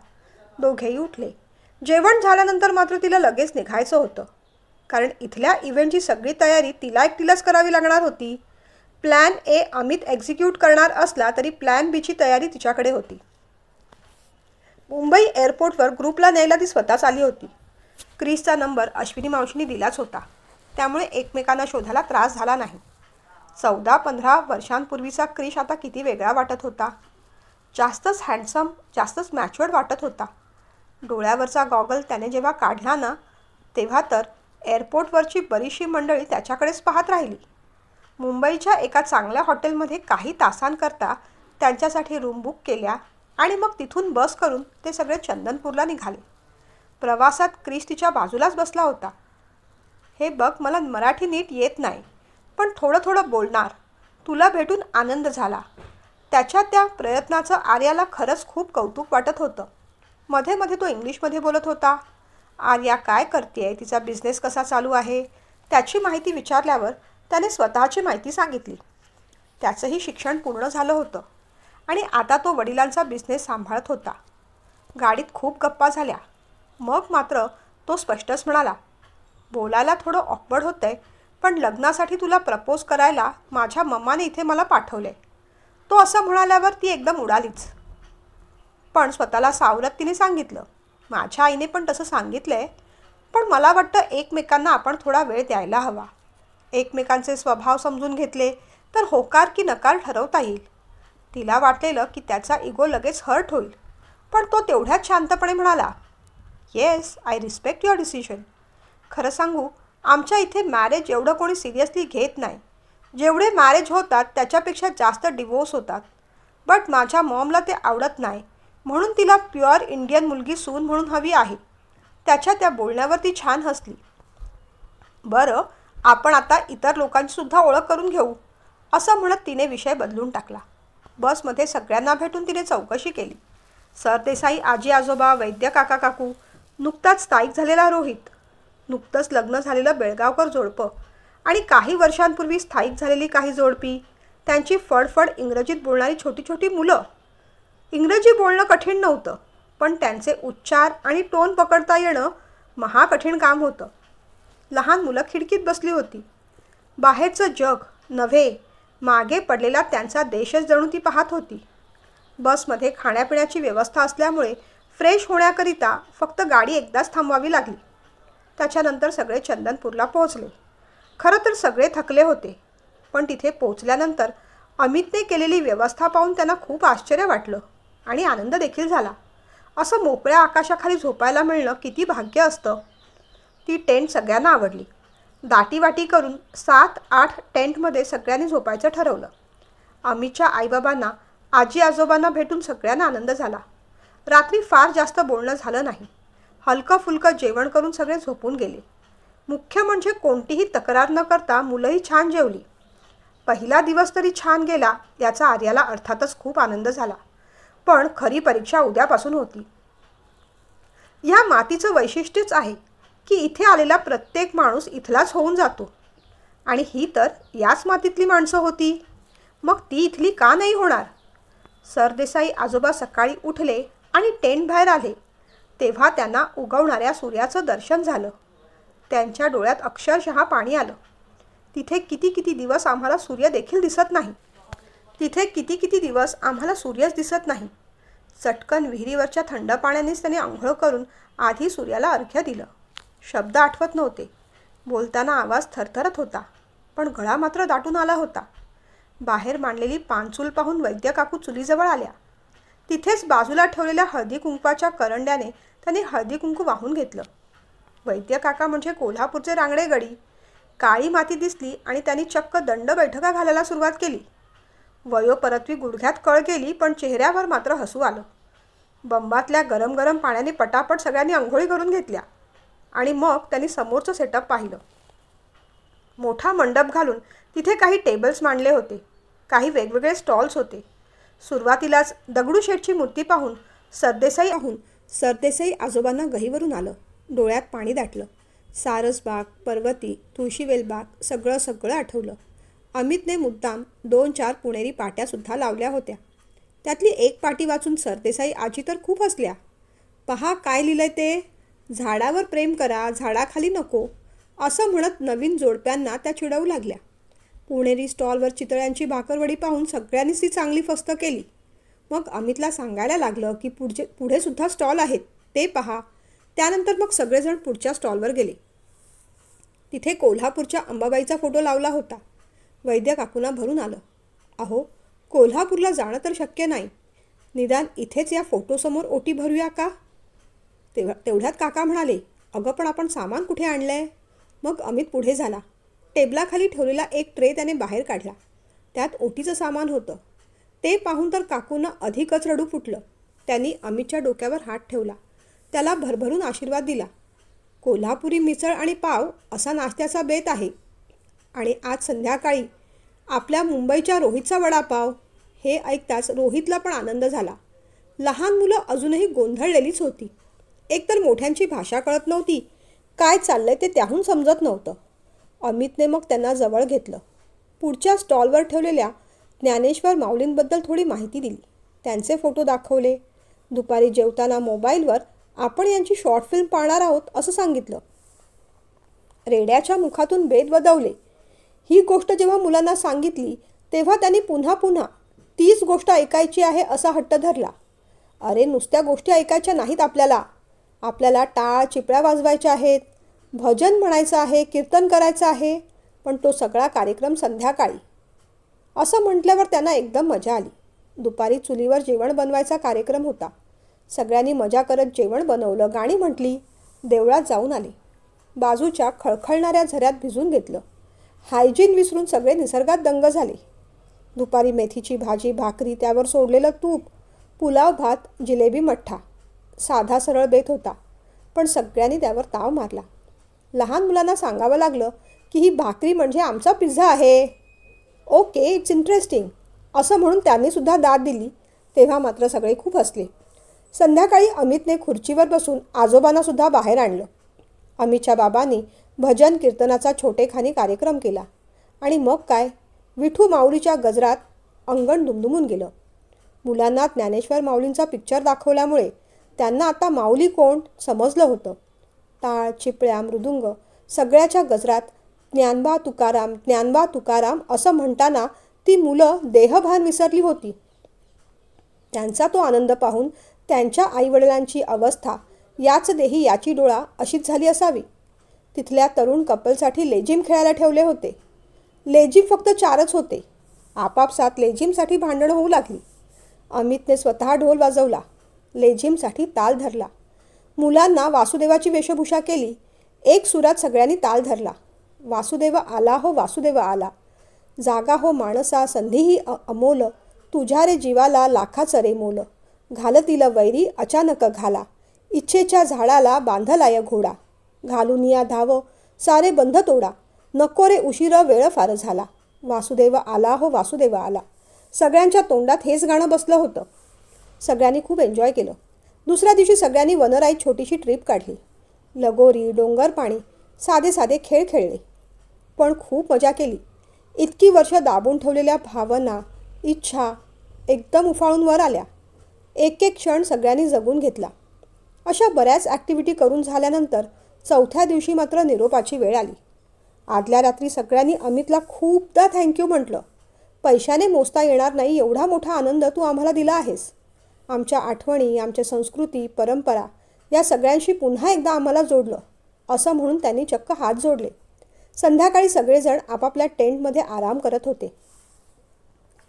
दोघेही उठले. जेवण झाल्यानंतर मात्र तिला लगेच निघायचं होतं. कारण इथल्या इव्हेंटची सगळी तयारी तिला एकटीलाच करावी लागणार होती. प्लॅन ए अमित एक्झिक्यूट करणार असला तरी प्लॅन बीची तयारी तिच्याकडे होती. मुंबई एअरपोर्टवर ग्रुपला न्यायला ती स्वतःच आली होती. क्रिसचा नंबर अश्विनी मावशींनी दिलाच होता. त्यामुळे एकमेकांना शोधायला त्रास झाला नाही. 14-15 वर्षांपूर्वीचा क्रिश आता किती वेगळा वाटत होता. जास्तच हँडसम, जास्तच मॅच्युअर्ड वाटत होता. डोळ्यावरचा गॉगल त्याने जेव्हा काढला ना, तेव्हा तर एअरपोर्टवरची बरीचशी मंडळी त्याच्याकडेच पाहत राहिली. मुंबईच्या एका चांगल्या हॉटेलमध्ये काही तासांकरता त्यांच्यासाठी रूम बुक केल्या आणि मग तिथून बस करून ते सगळे चंदनपूरला निघाले. प्रवासात क्रिश तिच्या बाजूलाच बसला होता. हे बघ, मला मराठी नीट येत नाही, पण थोडं थोडं बोलणार. तुला भेटून आनंद झाला. त्याच्या त्या प्रयत्नाचं आर्याला खरंच खूप कौतुक वाटत होतं. मध्ये मध्ये तो इंग्लिशमध्ये बोलत होता. आर्या काय करतेय, तिचा बिझनेस कसा चालू आहे, त्याची माहिती विचारल्यावर त्याने स्वतःची माहिती सांगितली. त्याचंही शिक्षण पूर्ण झालं होतं आणि आता तो वडिलांचा बिझनेस सांभाळत होता. गाडीत खूप गप्पा झाल्या. मग मात्र तो स्पष्टच म्हणाला, बोलायला थोडं ऑकवर्ड होतंय, पण लग्नासाठी तुला प्रपोज करायला माझ्या मम्माने इथे मला पाठवलंय. तो असं म्हणाल्यावर ती एकदम उडालीच. पण स्वतःला सावरत तिने सांगितलं, माझ्या आईने पण तसं सांगितलंय, पण मला वाटतं एकमेकांना आपण थोडा वेळ द्यायला हवा. एकमेकांचे स्वभाव समजून घेतले तर होकार की नकार ठरवता येईल. तिला वाटलेलं की त्याचा इगो लगेच हर्ट होईल, पण तो तेवढ्याच शांतपणे म्हणाला, yes, I respect your decision. खरं सांगू, आमच्या इथे मॅरेज एवढं कोणी सिरियसली घेत नाही. जेवढे मॅरेज होतात त्याच्यापेक्षा जास्त डिवोर्स होतात. बट माझ्या मॉमला ते आवडत नाही, म्हणून तिला प्युअर इंडियन मुलगी सून म्हणून हवी आहे. त्याच्या त्या बोलण्यावर ती छान हसली. बरं, आपण आता इतर लोकांचीसुद्धा ओळख करून घेऊ, असं म्हणत तिने विषय बदलून टाकला. बसमध्ये सगळ्यांना भेटून तिने चौकशी केली. सरदेसाई आजी आजोबा, वैद्य काका काकू, नुकताच स्थायिक झालेला रोहित, नुकतंच लग्न झालेलं बेळगावकर जोडपं आणि काही वर्षांपूर्वी स्थायिक झालेली काही जोडपी, त्यांची फडफड इंग्रजीत बोलणारी छोटी छोटी मुलं. इंग्रजी बोलणं कठीण नव्हतं, पण त्यांचे उच्चार आणि टोन पकडता येणं महाकठीण काम होतं. लहान मुलं खिडकीत बसली होती. बाहेरचं जग नव्हे, मागे पडलेला त्यांचा देशच जणू ती पाहत होती. बसमध्ये खाण्यापिण्याची व्यवस्था असल्यामुळे फ्रेश होण्याकरिता फक्त गाडी एकदाच थांबवावी लागली. त्याच्यानंतर सगळे चंदनपूरला पोहोचले. खरं तर सगळे थकले होते, पण तिथे पोहोचल्यानंतर अमितने केलेली व्यवस्था पाहून त्यांना खूप आश्चर्य वाटलं आणि आनंद देखील झाला. असं मोकळ्या आकाशाखाली झोपायला मिळणं किती भाग्य असतं. ती टेंट सगळ्यांना आवडली. दाटीवाटी करून 7-8 टेंटमध्ये सगळ्यांनी झोपायचं ठरवलं. अमितच्या आईबाबांना, आजी आजोबांना भेटून सगळ्यांना आनंद झाला. रात्री फार जास्त बोलणं झालं नाही. हलकं फुलकं जेवण करून सगळे झोपून गेले. मुख्य म्हणजे कोणतीही तक्रार न करता मुलंही छान जेवली. पहिला दिवस तरी छान गेला याचा आर्याला अर्थातच खूप आनंद झाला. पण खरी परीक्षा उद्यापासून होती. या मातीचं वैशिष्ट्यच आहे की इथे आलेला प्रत्येक माणूस इथलाच होऊन जातो. आणि ही तर याच मातीतली माणसं होती, मग ती इथली का नाही होणार? सरदेसाई आजोबा सकाळी उठले आणि टेंट बाहेर आले तेव्हा त्यांना उगवणाऱ्या सूर्याचं दर्शन झालं. त्यांच्या डोळ्यात अक्षरशः पाणी आलं. तिथे किती किती दिवस आम्हाला सूर्य देखील दिसत नाही. तिथे किती किती दिवस आम्हाला सूर्यच दिसत नाही. चटकन विहिरीवरच्या थंड पाण्यानेच त्याने आंघोळ करून आधी सूर्याला अर्घ्य दिलं. शब्द आठवत नव्हते. बोलताना आवाज थरथरत होता, पण गळा मात्र दाटून आला होता. बाहेर मांडलेली पानचूल पाहून वैद्य काकू चुलीजवळ आल्या. तिथेच बाजूला ठेवलेल्या हळदी कुंकवाच्या करंड्याने त्यांनी हळदी कुंकू वाहून घेतलं. वैद्य काका म्हणजे कोल्हापूरचे रांगडे गडी. काळी माती दिसली आणि त्यांनी चक्क दंड बैठका घालायला सुरुवात केली. वयोपरत्वी गुडघ्यात कळ गेली, पण चेहऱ्यावर मात्र हसू आलं. बंबातल्या गरम गरम पाण्याने पटापट सगळ्यांनी अंघोळी करून घेतल्या आणि मग त्यांनी समोरचं सेटअप पाहिलं. मोठा मंडप घालून तिथे काही टेबल्स मांडले होते. काही वेगवेगळे स्टॉल्स होते. सुरुवातीलाच दगडूशेठची मूर्ती पाहून सरदेसाई आजोबांना गहीवरून आलं. डोळ्यात पाणी दाटलं. सारसबाग, पर्वती, तुळशीवेलबाग सगळं सगळं आठवलं. अमितने मुद्दाम 2-4 पुणेरी पाट्यासुद्धा लावल्या होत्या. त्यातली एक पाटी वाचून सरदेसाई आजी तर खूप हसल्या. पहा काय लिहिलंय ते, झाडावर प्रेम करा, झाडाखाली नको, असं म्हणत नवीन जोडप्यांना त्या चिडवू लागल्या. पुणेरी स्टॉलवर चितळ्यांची भाकरवडी पाहून सगळ्यांनीच ती चांगली फस्त केली. मग अमितला सांगायला लागलं की पुढे सुद्धा स्टॉल आहेत, ते पहा. त्यानंतर मग सगळेजण पुढच्या स्टॉलवर गेले. तिथे कोल्हापूरच्या अंबाबाईचा फोटो लावला होता. वैद्य काकूंना भरून आलं. अहो, कोल्हापूरला जाणं तर शक्य नाही, निदान इथेच या फोटोसमोर ओटी भरूया का? तेवढ्यात काका म्हणाले, अगं पण आपण सामान कुठे आणलंय? मग अमित पुढे झाला. टेबलाखाली ठेवलेला एक ट्रे त्याने बाहेर काढला. त्यात ओटीचं सामान होतं. ते पाहून तर काकूंना अधिकच रडू फुटलं. त्यांनी अमितच्या डोक्यावर हात ठेवला. त्याला भरभरून आशीर्वाद दिला. कोल्हापुरी मिसळ आणि पाव असा नाश्त्याचा बेत आहे. आणि आज संध्याकाळी आपल्या मुंबईच्या रोहितचा वडापाव. हे ऐकताच रोहितला पण आनंद झाला. लहान मुलं अजूनही गोंधळलेलीच होती. एकतर मोठ्यांची भाषा कळत नव्हती, काय चाललंय ते त्याहून समजत नव्हतं. अमितने मग त्यांना जवळ घेतलं. पुढच्या स्टॉलवर ठेवलेल्या ज्ञानेश्वर माऊलींबद्दल थोडी माहिती दिली. त्यांचे फोटो दाखवले. दुपारी जेवताना मोबाईलवर आपण यांची शॉर्ट फिल्म पाहणार आहोत असं सांगितलं. रेड्याच्या मुखातून बेद वदवले. ही गोष्ट जेव्हा मुलांना सांगितली तेव्हा त्यांनी पुन्हा पुन्हा तीच गोष्ट ऐकायची आहे असा हट्ट धरला. अरे, नुसत्या गोष्टी ऐकायच्या नाहीत आपल्याला टाळ चिपळ्या वाजवायच्या आहेत, भजन म्हणायचं आहे, कीर्तन करायचं आहे, पण तो सगळा कार्यक्रम संध्याकाळी. असं म्हटल्यावर त्यांना एकदम मजा आली. दुपारी चुलीवर जेवण बनवायचा कार्यक्रम होता. सगळ्यांनी मजा करत जेवण बनवलं, गाणी म्हटली, देवळात जाऊन आले. बाजूच्या खळखळणाऱ्या झऱ्यात भिजून घेतलं. हायजीन विसरून सगळे निसर्गात दंग झाले. दुपारी मेथीची भाजी, भाकरी, त्यावर सोडलेलं तूप, पुलाव भात, जिलेबी मठ्ठा. साधा सरळ बेत होता, पण सगळ्यांनी त्यावर ताव मारला. लहान मुलांना सांगावं लागलं की ही भाकरी म्हणजे आमचा पिझ्झा आहे. ओके, इट्स इंटरेस्टिंग असं म्हणून त्यांनीसुद्धा दाद दिली. तेव्हा मात्र सगळे खूप हसले. संध्याकाळी अमितने खुर्चीवर बसून आजोबांनासुद्धा बाहेर आणलं. अमितच्या बाबांनी भजन कीर्तनाचा छोटेखानी कार्यक्रम केला. आणि मग काय, विठू माऊलीच्या गजरात अंगण दुमदुमून गेलं. मुलांना ज्ञानेश्वर माऊलींचा पिक्चर दाखवल्यामुळे त्यांना आता माऊली कोण समजलं होतं. टाळ, चिपळ्या, मृदुंग सगळ्याच्या गजरात ज्ञानबा तुकाराम, ज्ञानबा तुकाराम असं म्हणताना ती मुलं देहभान विसरली होती. त्यांचा तो आनंद पाहून त्यांच्या आईवडिलांची अवस्था याच देही याची डोळा अशीच झाली असावी. तिथल्या तरुण कपलसाठी लेझिम खेळायला ठेवले होते. लेझिम फक्त 4च होते. आपापसात लेझिमसाठी भांडणं होऊ लागली. अमितने स्वतः ढोल वाजवला, लेझिमसाठी ताल धरला. मुलांना वासुदेवाची वेशभूषा केली. एक सुरात सगळ्यांनी ताल धरला. वासुदेव आला हो वासुदेव आला, जागा हो माणसा संधीही अमोल, तुझ्या रे जीवाला लाखाचं रे मोल, घालतील वैरी अचानक घाला, इच्छेच्या झाडाला बांधलाय घोडा, घालून या धाव सारे बंध तोडा, नको रे उशीर वेळ फार झाला, वासुदेव आला हो वासुदेव आला. सगळ्यांच्या तोंडात हेच गाणं बसलं होतं. सगळ्यांनी खूप एन्जॉय केलं. दुसऱ्या दिवशी सगळ्यांनी वनराई छोटीशी ट्रिप काढली. लगोरी, डोंगर पाणी, साधे साधे खेळ खेळले, पण खूप मजा केली. इतकी वर्ष दाबून ठेवलेल्या भावना, इच्छा एकदम उफाळून वर आल्या. एक एक क्षण सगळ्यांनी जगून घेतला. अशा बऱ्याच ॲक्टिव्हिटी करून झाल्यानंतर चौथ्या दिवशी मात्र निरोपाची वेळ आली. आदल्या रात्री सगळ्यांनी अमितला खूपदा थँक्यू म्हटलं. पैशाने मोजता येणार नाही एवढा मोठा आनंद तू आम्हाला दिला आहेस. आमच्या आठवणी, आमच्या संस्कृती, परंपरा या सगळ्यांशी पुन्हा एकदा आम्हाला जोडलं, असं म्हणून त्यांनी चक्क हात जोडले. संध्याकाळी सगळेजण आपापल्या टेंटमध्ये आराम करत होते.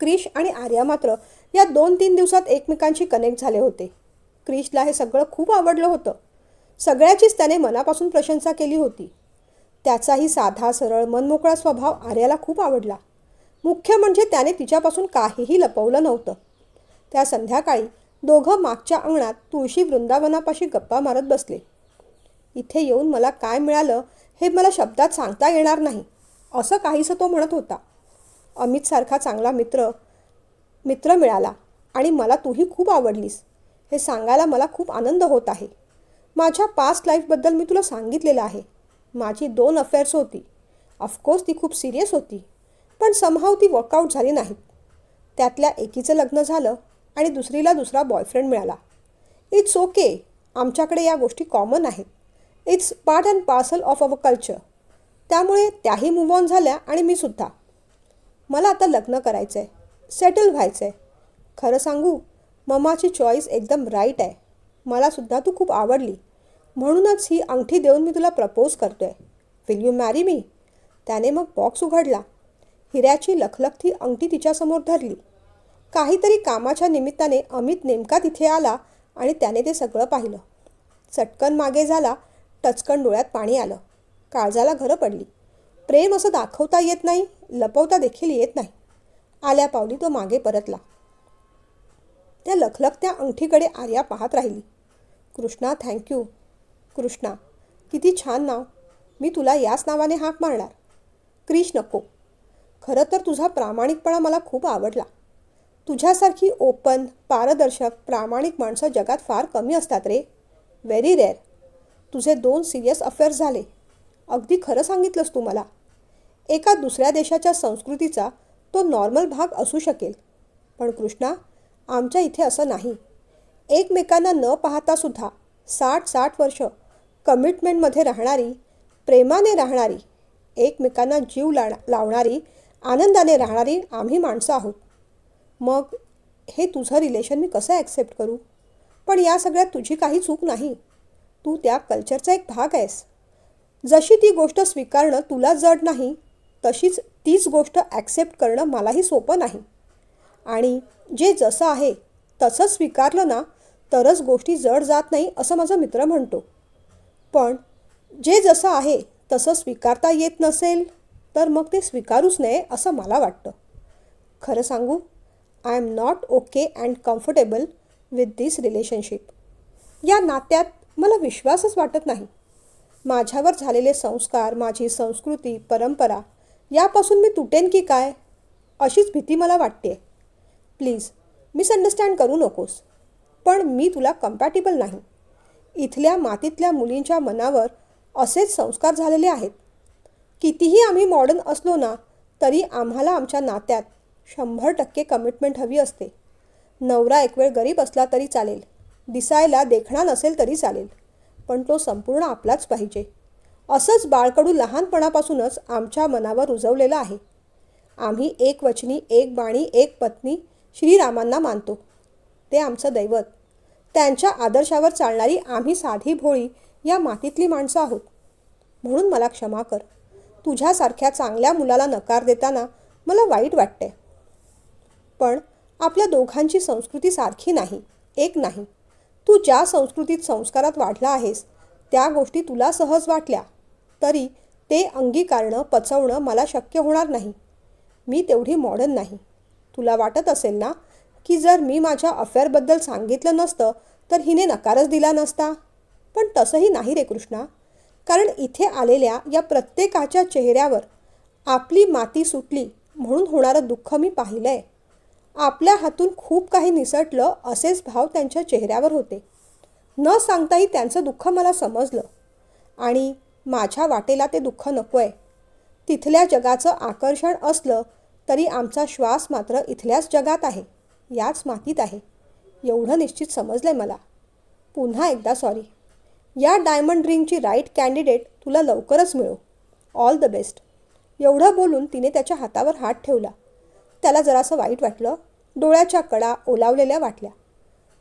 क्रिश आणि आर्या मात्र या 2-3 दिवसात एकमेकांशी कनेक्ट झाले होते. क्रिशला हे सगळं खूप आवडलं होतं. सगळ्याचीच त्याने मनापासून प्रशंसा केली होती. त्याचाही साधा सरळ मनमोकळा स्वभाव आर्याला खूप आवडला. मुख्य म्हणजे त्याने तिच्यापासून काहीही लपवलं नव्हतं. त्या संध्याकाळी दोघं मागच्या अंगणात तुळशी वृंदावनापाशी गप्पा मारत बसले. इथे येऊन मला काय मिळालं हे मला शब्दात सांगता येणार नाही, असं काहीसं तो म्हणत होता. अमितसारखा चांगला मित्र मित्र मिळाला आणि मला तूही खूप आवडलीस हे सांगायला मला खूप आनंद होत आहे. माझ्या पास्ट लाईफबद्दल मी तुला सांगितलेलं आहे. माझी 2 अफेअर्स होती. ऑफकोर्स ती खूप सिरियस होती, पण समहाव ती वर्कआउट झाली नाहीत. त्यातल्या एकीचं लग्न झालं आणि दुसरीला दुसरा बॉयफ्रेंड मिळाला. इट्स ओके, आमच्याकडे या गोष्टी कॉमन आहेत. It's part and parcel of our culture. त्यामुळे त्याही मूव्ह ऑन झाल्या आणि मी सुद्धा. मला आता लग्न करायचं आहे, सेटल व्हायचं आहे. खरं सांगू, मम्माची चॉईस एकदम राईट आहे. मलासुद्धा तू खूप आवडली, म्हणूनच ही अंगठी देऊन मी तुला प्रपोज करतो आहे. Will you marry me? त्याने मग बॉक्स उघडला. हिऱ्याची लखलखती अंगठी तिच्यासमोर धरली. काहीतरी कामाच्या निमित्ताने अमित नेमका तिथे आला आणि त्याने ते सगळं पाहिलं. चटकन मागे झाला. टचकन डोळ्यात पाणी आलं. काळजाला घरं पडली. प्रेम असं दाखवता येत नाही, लपवता देखील येत नाही. आल्या पावली तो मागे परतला. त्या लखलखत्या अंगठीकडे आर्या पाहत राहिली. कृष्णा, थँक्यू. कृष्णा, किती छान नाव. मी तुला याच नावाने हाक मारणार. क्रिश नको. खरं तर तुझा प्रामाणिकपणा मला खूप आवडला. तुझ्यासारखी ओपन, पारदर्शक, प्रामाणिक माणसं जगात फार कमी असतात रे. Very rare. तुझे 2 सिरियस अफेअर्स झाले. अगदी खरं सांगितलंस तू मला. एका दुसऱ्या देशाच्या संस्कृतीचा तो नॉर्मल भाग असू शकेल, पण कृष्णा, आमच्या इथे असं नाही. एकमेकांना न पाहतासुद्धा 60-60 वर्ष कमिटमेंटमध्ये राहणारी, प्रेमाने राहणारी, एकमेकांना जीव लावणारी, आनंदाने राहणारी आम्ही माणसं आहोत. मग हे तुझं रिलेशन मी कसं ॲक्सेप्ट करू? पण या सगळ्यात तुझी काही चूक नाही. तू त्या कल्चरचा एक भाग आहेस. जशी ती गोष्ट स्वीकारणं तुला जड नाही, तशीच तीच गोष्ट ॲक्सेप्ट करणं मलाही सोपं नाही. आणि जे जसं आहे तसं स्वीकारलं ना, तरच गोष्टी जड जात नाही असं माझा मित्र म्हणतो. पण जे जसं आहे तसं स्वीकारता येत नसेल तर मग ते स्वीकारूच नये असं मला वाटतं. खरं सांगू, I am not okay and comfortable with this relationship. या नात्यात मला विश्वासच वाटत नाही. माझ्यावर झालेले संस्कार, माझी संस्कृती, परंपरा यापासून मी तुटेन की काय, अशीच भीती मला वाटते. प्लीज मिसअंडरस्टँड करू नकोस, पण मी तुला कम्पॅटिबल नाही. इथल्या मातीतल्या मुलींच्या मनावर असेच संस्कार झालेले आहेत. कितीही आम्ही मॉडर्न असलो ना, तरी आम्हाला आमच्या नात्यात 100% कमिटमेंट हवी असते. नवरा एक वेळ गरीब असला तरी चालेल, दिसायला देखणा नसेल तरी चालेल, पण तो संपूर्ण आपलाच पाहिजे. असंच बाळकडू लहानपणापासूनच आमच्या मनावर रुजवलेलं आहे. आम्ही एक वचनी, एक बाणी, एक पत्नी श्रीरामांना मानतो. ते आमचं दैवत. त्यांच्या आदर्शावर चालणारी आम्ही साधी भोळी या मातीतली माणसं आहोत. म्हणून मला क्षमा कर. तुझ्यासारख्या चांगल्या मुलाला नकार देताना मला वाईट वाटते. पण आपल्या दोघांची संस्कृती सारखी नाही, एक नाही. तू ज्या संस्कृतीत संस्कारात वाढला आहेस त्या गोष्टी तुला सहज वाटल्या तरी ते अंगीकारणं, पचवणं मला शक्य होणार नाही. मी तेवढी मॉडर्न नाही. तुला वाटत असेल ना की जर मी माझ्या अफेअरबद्दल सांगितलं नसतं तर हिने नकारच दिला नसता, पण तसंही नाही रे कृष्णा. कारण इथे आलेल्या या प्रत्येकाच्या चेहऱ्यावर आपली माती सुटली म्हणून होणारं दुःख मी पाहिलं आहे. आपल्या हातून खूप काही निसटलं असेच भाव त्यांच्या चेहऱ्यावर होते. न सांगताही त्यांचं दुःख मला समजलं आणि माझ्या वाटेला ते दुःख नको आहे. तिथल्या जगाचं आकर्षण असलं तरी आमचा श्वास मात्र इथल्याच जगात आहे, याच मातीत आहे. एवढं निश्चित समजलं आहे मला. पुन्हा एकदा सॉरी. या डायमंड रिंगची राईट कॅन्डिडेट तुला लवकरच मिळो. All the best. एवढं बोलून तिने त्याच्या हातावर हात ठेवला. त्याला जरासं वाईट वाटलं. डोळ्याच्या कडा ओलावलेल्या वाटल्या.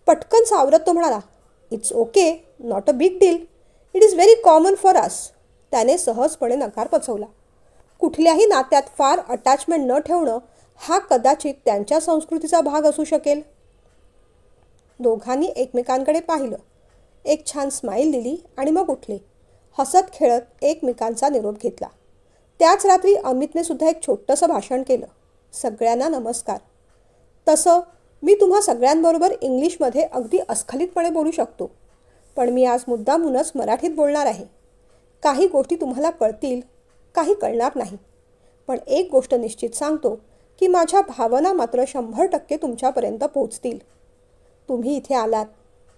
पटकन सावरत तो म्हणाला, it's okay, not a big deal. It is very common for us. त्याने सहजपणे नकार पचवला. कुठल्याही नात्यात फार अटॅचमेंट न ठेवणं हा कदाचित त्यांच्या संस्कृतीचा भाग असू शकेल. दोघांनी एकमेकांकडे पाहिलं. एक छान स्माईल दिली आणि मग उठले. हसत खेळत एकमेकांचा निरोप घेतला. त्याच रात्री अमितने सुद्धा एक छोटंसं भाषण केलं. सगळ्यांना नमस्कार. तसं मी तुम्हा सगळ्यांबरोबर इंग्लिशमध्ये अगदी अस्खलितपणे बोलू शकतो, पण मी आज मुद्दामूनच मराठीत बोलणार आहे. काही गोष्टी तुम्हाला कळतील, काही कळणार नाही. पण एक गोष्ट निश्चित सांगतो की माझ्या भावना मात्र 100% तुमच्यापर्यंत पोहोचतील. तुम्ही इथे आलात,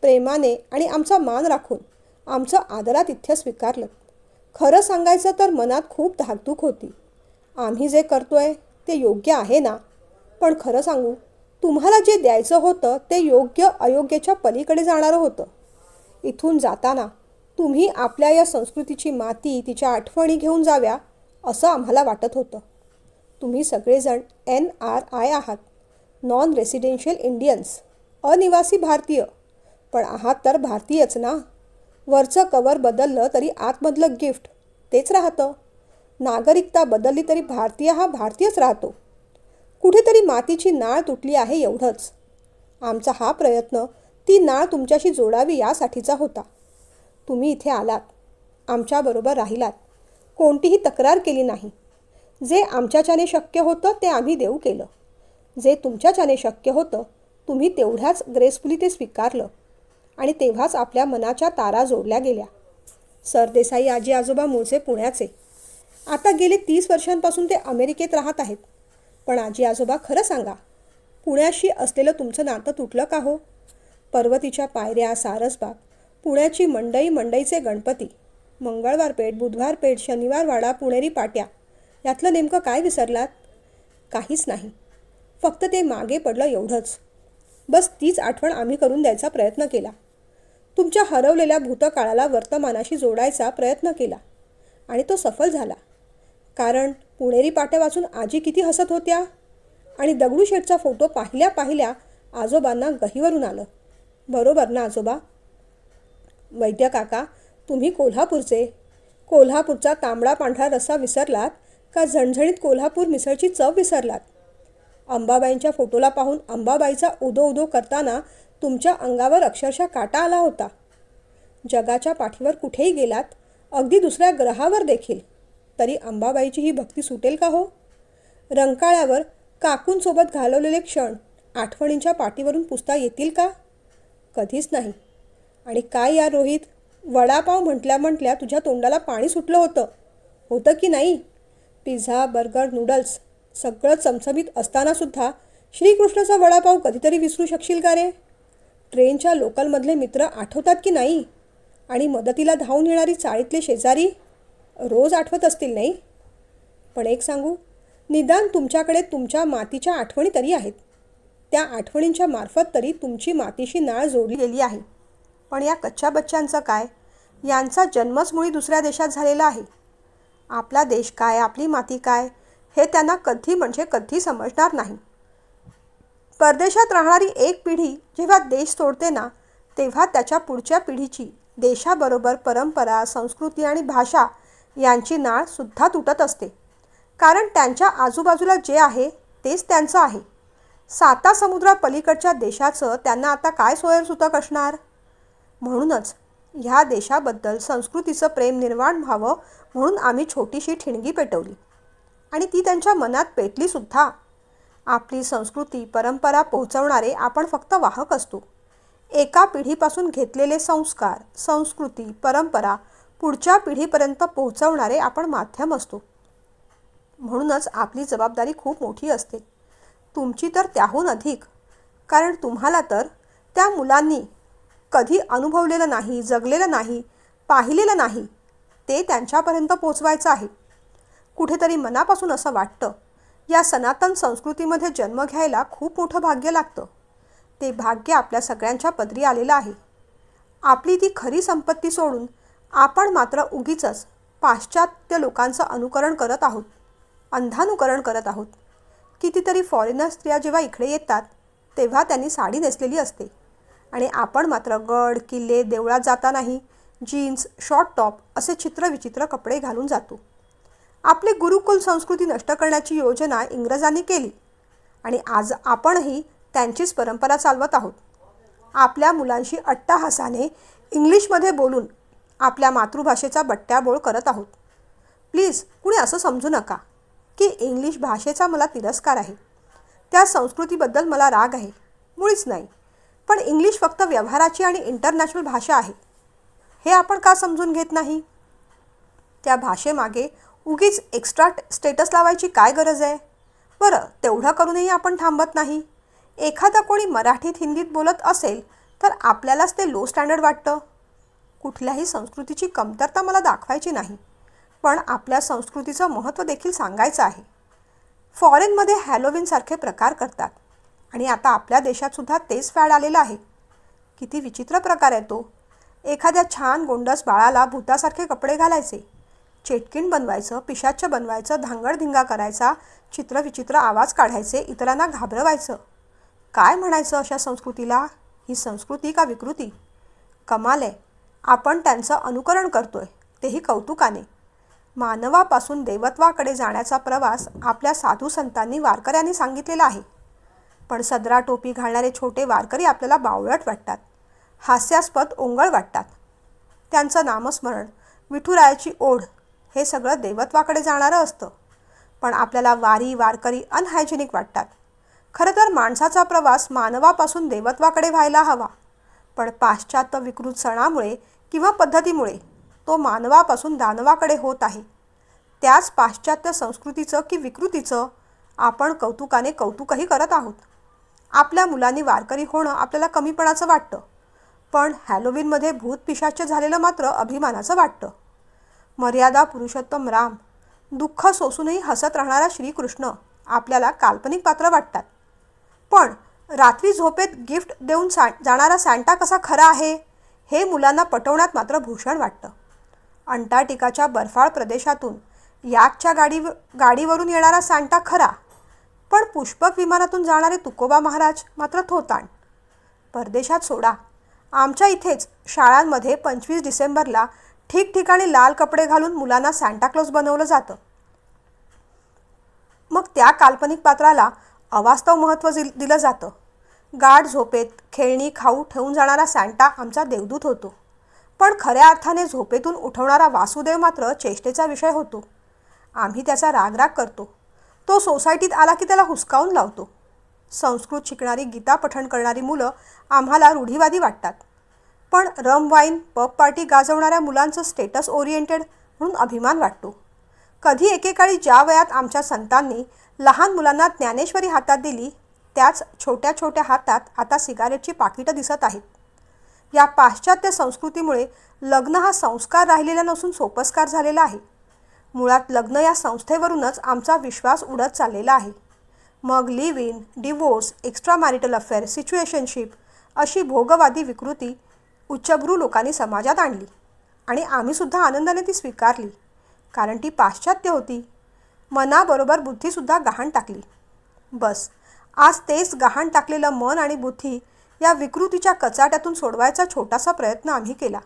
प्रेमाने आणि आमचा मान राखून आमचं आदरातिथ्य स्वीकारलं. खरं सांगायचं तर मनात खूप धाकधूक होती. आम्ही जे करतोय ते योग्य आहे ना? पण खरं सांगू, तुम्हाला जे द्यायचं होतं ते योग्य अयोग्याच्या पलीकडे जाणारं होतं. इथून जाताना तुम्ही आपल्या या संस्कृतीची माती, तिच्या आठवणी घेऊन जाव्या असं आम्हाला वाटत होतं. तुम्ही सगळेजण NRI आहात, नॉन रेसिडेन्शियल इंडियन्स, अनिवासी भारतीय. पण आहात तर भारतीयच ना? वरचं कवर बदललं तरी आतमधलं गिफ्ट तेच राहतं. नागरिकता बदलली तरी भारतीय हा भारतीयच राहतो. कुठेतरी मातीची नाळ तुटली आहे एवढंच. आमचा हा प्रयत्न ती नाळ तुमच्याशी जोडावी यासाठीचा होता. तुम्ही इथे आलात, आमच्याबरोबर राहिलात, कोणतीही तक्रार केली नाही. जे आमच्याच्याने शक्य होतं ते आम्ही देऊ केलं. जे तुमच्याच्याने शक्य होतं तुम्ही तेवढ्याच ग्रेसफुली ते स्वीकारलं. आणि तेव्हाच आपल्या मनाच्या तारा जोडल्या गेल्या. सरदेसाई आजी आजोबा मूळचे पुण्याचे. आता गेले 30 वर्षांपासून ते अमेरिकेत राहत आहेत. पण आजी आजोबा खरं सांगा, पुण्याशी असलेलं तुमचं नातं तुटलं का हो? पर्वतीच्या पायऱ्या, सारसबाग, पुण्याची मंडईचे गणपती, मंगळवार पेठ, बुधवार पेठ, शनिवार वाडा, पुणेरी पाट्या, यातलं नेमकं काय विसरलात? काहीच नाही. फक्त ते मागे पडलं एवढंच. बस तीच आठवण आम्ही करून द्यायचा प्रयत्न केला. तुमच्या हरवलेल्या भूतकाळाला वर्तमानाशी जोडायचा प्रयत्न केला आणि तो सफल झाला. कारण पुणेरी पाट्या वाचून आजी किती हसत होत्या आणि दगडूशेठचा फोटो पाहिल्या पाहिल्या आजोबांना गहिवरून आलं. बरोबर ना आजोबा? वैद्य काका, तुम्ही कोल्हापूरचे. कोल्हापूरचा तांबडा पांढरा रस्सा विसरलात का झणझणीत कोल्हापूर मिसळची चव विसरलात? अंबाबाईंच्या फोटोला पाहून अंबाबाईचा उदो उदो करताना तुमच्या अंगावर अक्षरशः काटा आला होता. जगाच्या पाठीवर कुठेही गेलात, अगदी दुसऱ्या ग्रहावर देखील, तरी अंबाबाईची ही भक्ती सुटेल का हो? रंकाळ्यावर काकूंसोबत घालवलेले क्षण आठवणींच्या पाठीवरून पुसता येतील का? कधीच नाही. आणि काय यार रोहित, वडापाव म्हटल्या तुझ्या तोंडाला पाणी सुटलं होतं की नाही? पिझ्झा, बर्गर, नूडल्स सगळं चमचमीत असतानासुद्धा श्रीकृष्णाचा वडापाव कधीतरी विसरू शकशील का रे? ट्रेनच्या लोकलमधले मित्र आठवतात की नाही? आणि मदतीला धावून येणारी चाळीतले शेजारी रोज आठवत असतील नाही? पण एक सांगू, निदान तुमच्याकडे तुमच्या मातीच्या आठवणी तरी आहेत. त्या आठवणींच्या मार्फत तरी तुमची मातीशी नाळ जोडली गेली आहे. पण या कच्च्या बच्च्यांचं काय? यांचा जन्मच मुळी दुसऱ्या देशात झालेला आहे. आपला देश काय, आपली माती काय, हे त्यांना कधी म्हणजे कधी समजणार नाही. परदेशात राहणारी एक पिढी जेव्हा देश सोडते ना, तेव्हा त्याच्या पुढच्या पिढीची देशाबरोबर परंपरा, संस्कृती आणि भाषा यांची नाळ सुद्धा तुटत असते. कारण त्यांच्या आजूबाजूला जे आहे तेच त्यांचं आहे. 7 समुद्रापलीकडच्या देशाचं त्यांना आता काय सोयरसुतक असणार? म्हणूनच ह्या देशाबद्दल संस्कृतीचं प्रेम निर्माण व्हावं म्हणून आम्ही छोटीशी ठिणगी पेटवली. आणि ती त्यांच्या मनात पेटलीसुद्धा. आपली संस्कृती, परंपरा पोहोचवणारे आपण फक्त वाहक असतो. एका पिढीपासून घेतलेले संस्कार, संस्कृती, परंपरा पुढच्या पिढीपर्यंत पोहोचवणारे आपण माध्यम असतो. म्हणूनच आपली जबाबदारी खूप मोठी असते. तुमची तर त्याहून अधिक. कारण तुम्हाला तर त्या मुलांनी कधी अनुभवलेलं नाही, जगलेलं नाही, पाहिलेलं नाही, ते त्यांच्यापर्यंत पोहोचवायचं आहे. कुठेतरी मनापासून असं वाटतं, या सनातन संस्कृतीमध्ये जन्म घ्यायला खूप मोठं भाग्य लागतं. ते भाग्य आपल्या सगळ्यांच्या पदरी आलेलं आहे. आपली ती खरी संपत्ती सोडून आपण मात्र उगीचच पाश्चात्य लोकांचं अनुकरण करत आहोत, अंधानुकरण करत आहोत. कितीतरी फॉरेनर स्त्रिया जेव्हा इकडे येतात तेव्हा त्यांनी साडी नेसलेली असते आणि आपण मात्र गड, किल्ले, देवळात जातानाही जीन्स, शॉर्ट टॉप असे चित्रविचित्र कपडे घालून जातो. आपली गुरुकुल संस्कृती नष्ट करण्याची योजना इंग्रजांनी केली आणि आज आपणही त्यांचीच परंपरा चालवत आहोत. आपल्या मुलांशी अट्टाहासाने इंग्लिशमध्ये बोलून आपल्या मातृभाषेचा बट्ट्याबोळ करत आहोत. प्लीज कुणी असं समजू नका की इंग्लिश भाषेचा मला तिरस्कार आहे. त्या संस्कृतीबद्दल मला राग आहे. मुळीच नाही. पण इंग्लिश फक्त व्यवहाराची आणि इंटरनॅशनल भाषा आहे हे आपण का समजून घेत नाही? त्या भाषेमागे उगीच एक्स्ट्रा स्टेटस लावायची काय गरज आहे? बरं, तेवढं करूनही आपण थांबत नाही. एखादा कोणी मराठीत हिंदीत बोलत असेल तर आपल्यालाच ते लो स्टँडर्ड वाटतं. कुठल्याही संस्कृतीची कमतरता मला दाखवायची नाही, पण आपल्या संस्कृतीचं महत्त्व देखील सांगायचं आहे. फॉरेनमध्ये हॅलोविनसारखे प्रकार करतात आणि आता आपल्या देशातसुद्धा तेच फॅड आलेलं आहे. किती विचित्र प्रकार आहे तो. एखाद्या छान गोंडस बाळाला भूतासारखे कपडे घालायचे, चेटकीण बनवायचं, पिशाच्च बनवायचं, धांगडधिंगा करायचा, चित्रविचित्र आवाज काढायचे, इतरांना घाबरवायचं. काय म्हणायचं अशा संस्कृतीला? ही संस्कृती का विकृती? कमाल आहे. आपण त्यांचं अनुकरण करतोय, तेही कौतुकाने. मानवापासून देवत्वाकडे जाण्याचा प्रवास आपल्या साधू संतांनी वारकऱ्यांनी सांगितलेला आहे. पण सदरा टोपी घालणारे छोटे वारकरी आपल्याला बावळट वाटतात, हास्यास्पद ओंगळ वाटतात. त्यांचं नामस्मरण, विठुरायाची ओढ हे सगळं देवत्वाकडे जाणारं असतं. पण आपल्याला वारी वारकरी अनहायजेनिक वाटतात. खरं तर माणसाचा प्रवास मानवापासून देवत्वाकडे व्हायला हवा, पण पाश्चात्य विकृत सणामुळे किंवा पद्धतीमुळे तो मानवापासून दानवाकडे होत आहे. त्याच पाश्चात्य संस्कृतीचं की विकृतीचं आपण कौतुकाने कौतुकही करत आहोत. आपल्या मुलांनी वारकरी होणं आपल्याला कमीपणाचं वाटतं, पण हॅलोविनमध्ये भूत पिशाच्च झालेलं मात्र अभिमानाचं वाटतं. मर्यादा पुरुषोत्तम राम, दुःख सोसूनही हसत राहणारा श्रीकृष्ण आपल्याला काल्पनिक पात्र वाटतात. पण रात्री झोपेत गिफ्ट देऊन जाणारा सॅन्टा कसा खरा आहे हे मुलांना पटवण्यात मात्र भूषण वाटतं. अंटार्क्टिकाच्या बर्फाळ प्रदेशातून याकच्या गाडीवरून येणारा सॅन्टा खरा, पण पुष्पक विमानातून जाणारे तुकोबा महाराज मात्र थोतांड. परदेशात सोडा, आमच्या इथेच शाळांमध्ये 25 डिसेंबरला ठिकठिकाणी लाल कपडे घालून मुलांना सॅन्टाक्लॉज बनवलं जातं. मग त्या काल्पनिक पात्राला अवास्तव महत्त्व दिलं जातं. गाढ झोपेत खेळणी खाऊ ठेवून जाणारा सॅन्टा आमचा देवदूत होतो, पण खऱ्या अर्थाने झोपेतून उठवणारा वासुदेव मात्र चेष्टेचा विषय होतो. आम्ही त्याचा रागराग करतो. तो सोसायटीत आला की त्याला हुसकावून लावतो. संस्कृत शिकणारी, गीता पठण करणारी मुलं आम्हाला रूढीवादी वाटतात, पण रम वाईन पब पार्टी गाजवणाऱ्या मुलांचं स्टेटस ओरिएंटेड म्हणून अभिमान वाटतो. कधी एकेकाळी ज्या वयात आमच्या संतांनी लहान मुलांना ज्ञानेश्वरी हातात दिली, त्याच छोट्या छोट्या हातात आता सिगारेटची पाकिटं दिसत आहेत. या पाश्चात्य संस्कृतीमुळे लग्न हा संस्कार राहिलेला नसून सोपस्कार झालेला आहे. मुळात लग्न या संस्थेवरूनच आमचा विश्वास उडत चाललेला आहे. मग live in, divorce, extra marital affair, situationship अशी भोगवादी विकृती उच्चभ्रू लोकांनी समाजात आणली आणि आम्हीसुद्धा आनंदाने ती स्वीकारली, कारण ती पाश्चात्य होती. मनाबरोबर बुद्धीसुद्धा गहाण टाकली. बस, आज तेच गहाण टाकलेलं मन आणि बुद्धी या विकृतीच्या कचाट्यातून सोडवायचा छोटासा प्रयत्न आम्ही केला.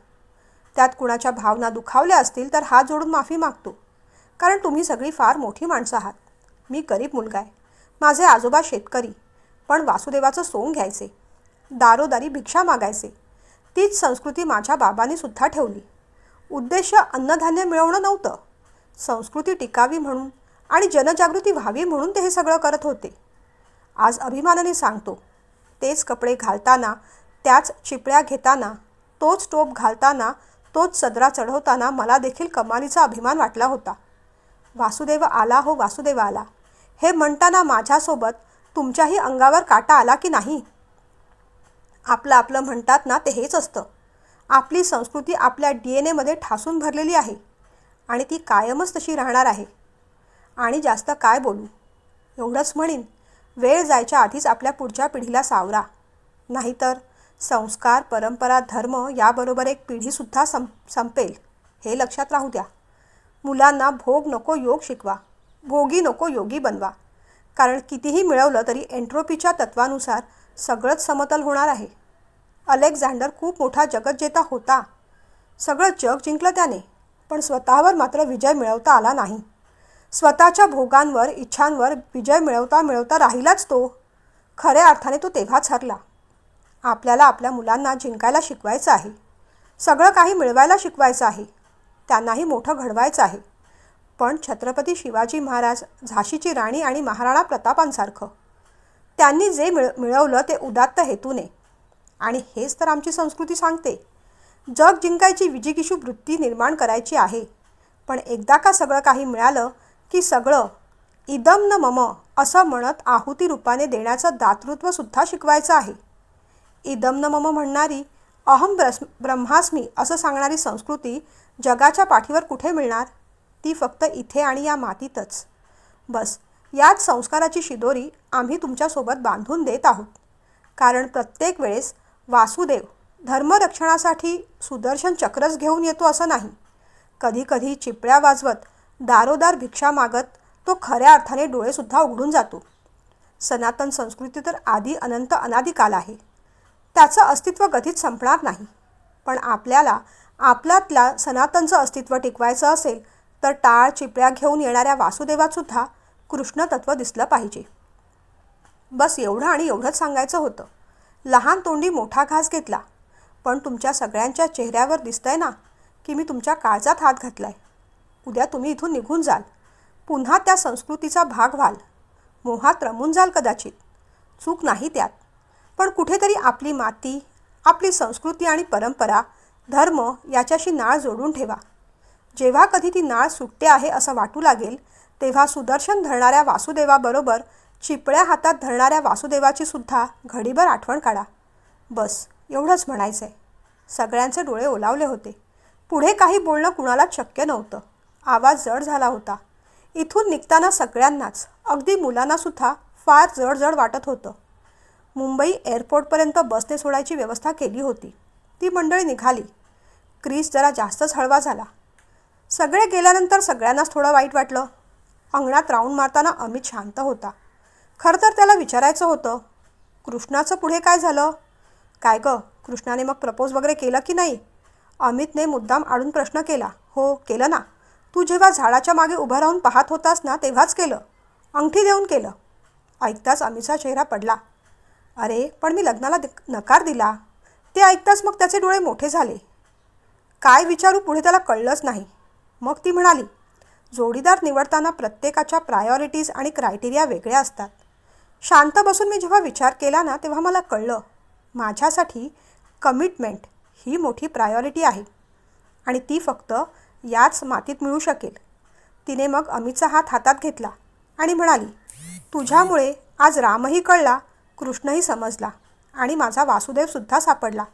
त्यात कुणाच्या भावना दुखावल्या असतील तर हात जोडून माफी मागतो, कारण तुम्ही सगळी फार मोठी माणसं आहात. मी गरीब मुलगा आहे. माझे आजोबा शेतकरी, पण वासुदेवाचं सोंग घ्यायचे, दारोदारी भिक्षा मागायचे. तीच संस्कृती माझ्या बाबांनी सुद्धा ठेवली. उद्देश अन्नधान्य मिळवणं नव्हतं, संस्कृती टिकावी म्हणून आणि जनजागृती व्हावी म्हणून ते हे सगळं करत होते. आज अभिमानाने सांगतो, तेच कपडे घालताना, त्याच चिपळ्या घेताना, तोच टोप घालताना, तोच सदरा चढवताना मला देखील कमालीचा अभिमान वाटला होता. वासुदेव आला हो वासुदेव आला हे म्हणताना माझ्यासोबत तुमच्याही अंगावर काटा आला की नाही? आपलं आपलं म्हणतात ना, ते हेच असतं. आपली संस्कृती आपल्या DNA ठासून भरलेली आहे आणि ती कायमच तशी राहणार आहे. आणि जास्त काय बोलू, एवढंच म्हणीन, वेळ जायच्या आधीच आपल्या पुढच्या पिढीला सावरा, नाहीतर संस्कार, परंपरा, धर्म याबरोबर एक पिढीसुद्धा संपेल. हे लक्षात राहू द्या. मुलांना भोग नको योग शिकवा, भोगी नको योगी बनवा, कारण कितीही मिळवलं तरी एन्ट्रोपीच्या तत्वानुसार सगळंच समतल होणार आहे. अलेक्झांडर खूप मोठा जगज्जेता होता. सगळं जग जिंकलं त्याने, पण स्वतःवर मात्र विजय मिळवता आला नाही. स्वतःच्या भोगांवर, इच्छांवर विजय मिळवता मिळवता राहिलाच तो. खऱ्या अर्थाने तो तेव्हाच हरला. आपल्याला आपल्या मुलांना जिंकायला शिकवायचं आहे, सगळं काही मिळवायला शिकवायचं आहे, त्यांनाही मोठं घडवायचं आहे, पण छत्रपती शिवाजी महाराज, झाशीची राणी आणि महाराणा प्रतापांसारखं. त्यांनी जे मिळवलं ते उदात्त हेतूने. आणि हेच तर आमची संस्कृती सांगते. जग जिंकायची विजिगीषू वृत्ती निर्माण करायची आहे. पण एकदा का सगळं काही मिळालं की सगळं इदम न मम असं म्हणत आहुती रूपाने देण्याचं दातृत्वसुद्धा शिकवायचं आहे. इदम न मम म्हणणारी, अहम ब्रह्मास्मी असं सांगणारी संस्कृती जगाच्या पाठीवर कुठे मिळणार? ती फक्त इथे आणि या मातीतच. बस याच संस्काराची शिदोरी आम्ही तुमच्यासोबत बांधून देत आहोत. कारण प्रत्येक वेळेस वासुदेव धर्मरक्षणासाठी सुदर्शन चक्रच घेऊन येतो असं नाही. कधीकधी चिपळ्या वाजवत दारोदार भिक्षा मागत तो खऱ्या अर्थाने डोळेसुद्धा उघडून जातो. सनातन संस्कृती तर आधी अनंत अनादिकाल आहे. त्याचं अस्तित्व कधीच संपणार नाही. पण आपल्याला आपल्यातल्या सनातनचं अस्तित्व टिकवायचं असेल तर टाळ चिपळ्या घेऊन येणाऱ्या वासुदेवातसुद्धा कृष्णतत्व दिसलं पाहिजे. बस एवढं आणि एवढंच सांगायचं होतं. लहान तोंडी मोठा घास घेतला. पण तुमच्या सगळ्यांच्या चेहऱ्यावर दिसतंय ना की मी तुमच्या काळजात हात घातलाय. उद्या तुम्ही इथून निघून जाल. पुन्हा त्या संस्कृतीचा भाग व्हाल. मोहात रमून जाल कदाचित. चूक नाही त्यात. पण कुठेतरी आपली माती, आपली संस्कृती आणि परंपरा, धर्म याच्याशी नाळ जोडून ठेवा. जेव्हा कधी ती नाळ सुटते आहे असं वाटू लागेल तेव्हा सुदर्शन धरणाऱ्या वासुदेवाबरोबर चिपळ्या हातात धरणाऱ्या वासुदेवाची सुद्धा घडीभर आठवण काढा. बस एवढंच म्हणायचं आहे. सगळ्यांचे डोळे ओलावले होते. पुढे काही बोलणं कुणालाच शक्य नव्हतं. आवाज जड झाला होता. इथून निघताना सगळ्यांनाच, अगदी मुलांनासुद्धा फार जड जड वाटत होतं. मुंबई एअरपोर्टपर्यंत बसने सोडायची व्यवस्था केली होती. ती मंडळी निघाली. क्रिस जरा जास्तच हळवा झाला. सगळे गेल्यानंतर सगळ्यांनाच थोडं वाईट वाटलं. अंगणात राऊंड मारताना अमित शांत होता. खरं तर त्याला विचारायचं होतं, कृष्णाचं पुढे काय झालं? काय गं, कृष्णाने मग प्रपोज वगैरे केलं की नाही? अमितने मुद्दाम आडून प्रश्न केला. हो केलं ना. तू जेव्हा झाडाच्या मागे उभं राहून पाहत होतास ना तेव्हाच केलं. अंगठी देऊन केलं. ऐकताच अमितचा चेहरा पडला. अरे पण मी लग्नाला नकार दिला. ते ऐकताच मग त्याचे डोळे मोठे झाले. काय विचारू पुढे त्याला कळलंच नाही. मग ती म्हणाली, जोडीदार निवडताना प्रत्येकाच्या प्रायोरिटीज आणि क्रायटेरिया वेगळ्या असतात. शांत बसून मी जेव्हा विचार केला ना तेव्हा मला कळलं, माझ्यासाठी कमिटमेंट ही मोठी प्रायोरिटी आहे आणि ती फक्त याच मातीत मिळू शकेल. तिने मग अमितचा हात हातात घेतला आणि म्हणाली, तुझ्यामुळे आज रामही कळला, कृष्णही समजला आणि माझा वासुदेवसुद्धा सापडला.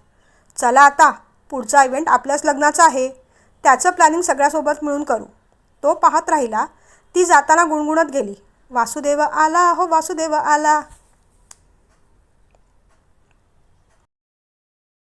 चला आता पुढचा इव्हेंट आपल्याच लग्नाचा आहे. त्याचं प्लॅनिंग सगळ्यासोबत मिळून करू. तो पाहत राहिला. ती जाताना गुणगुणत गेली, वासुदेव आला हो वासुदेव आला.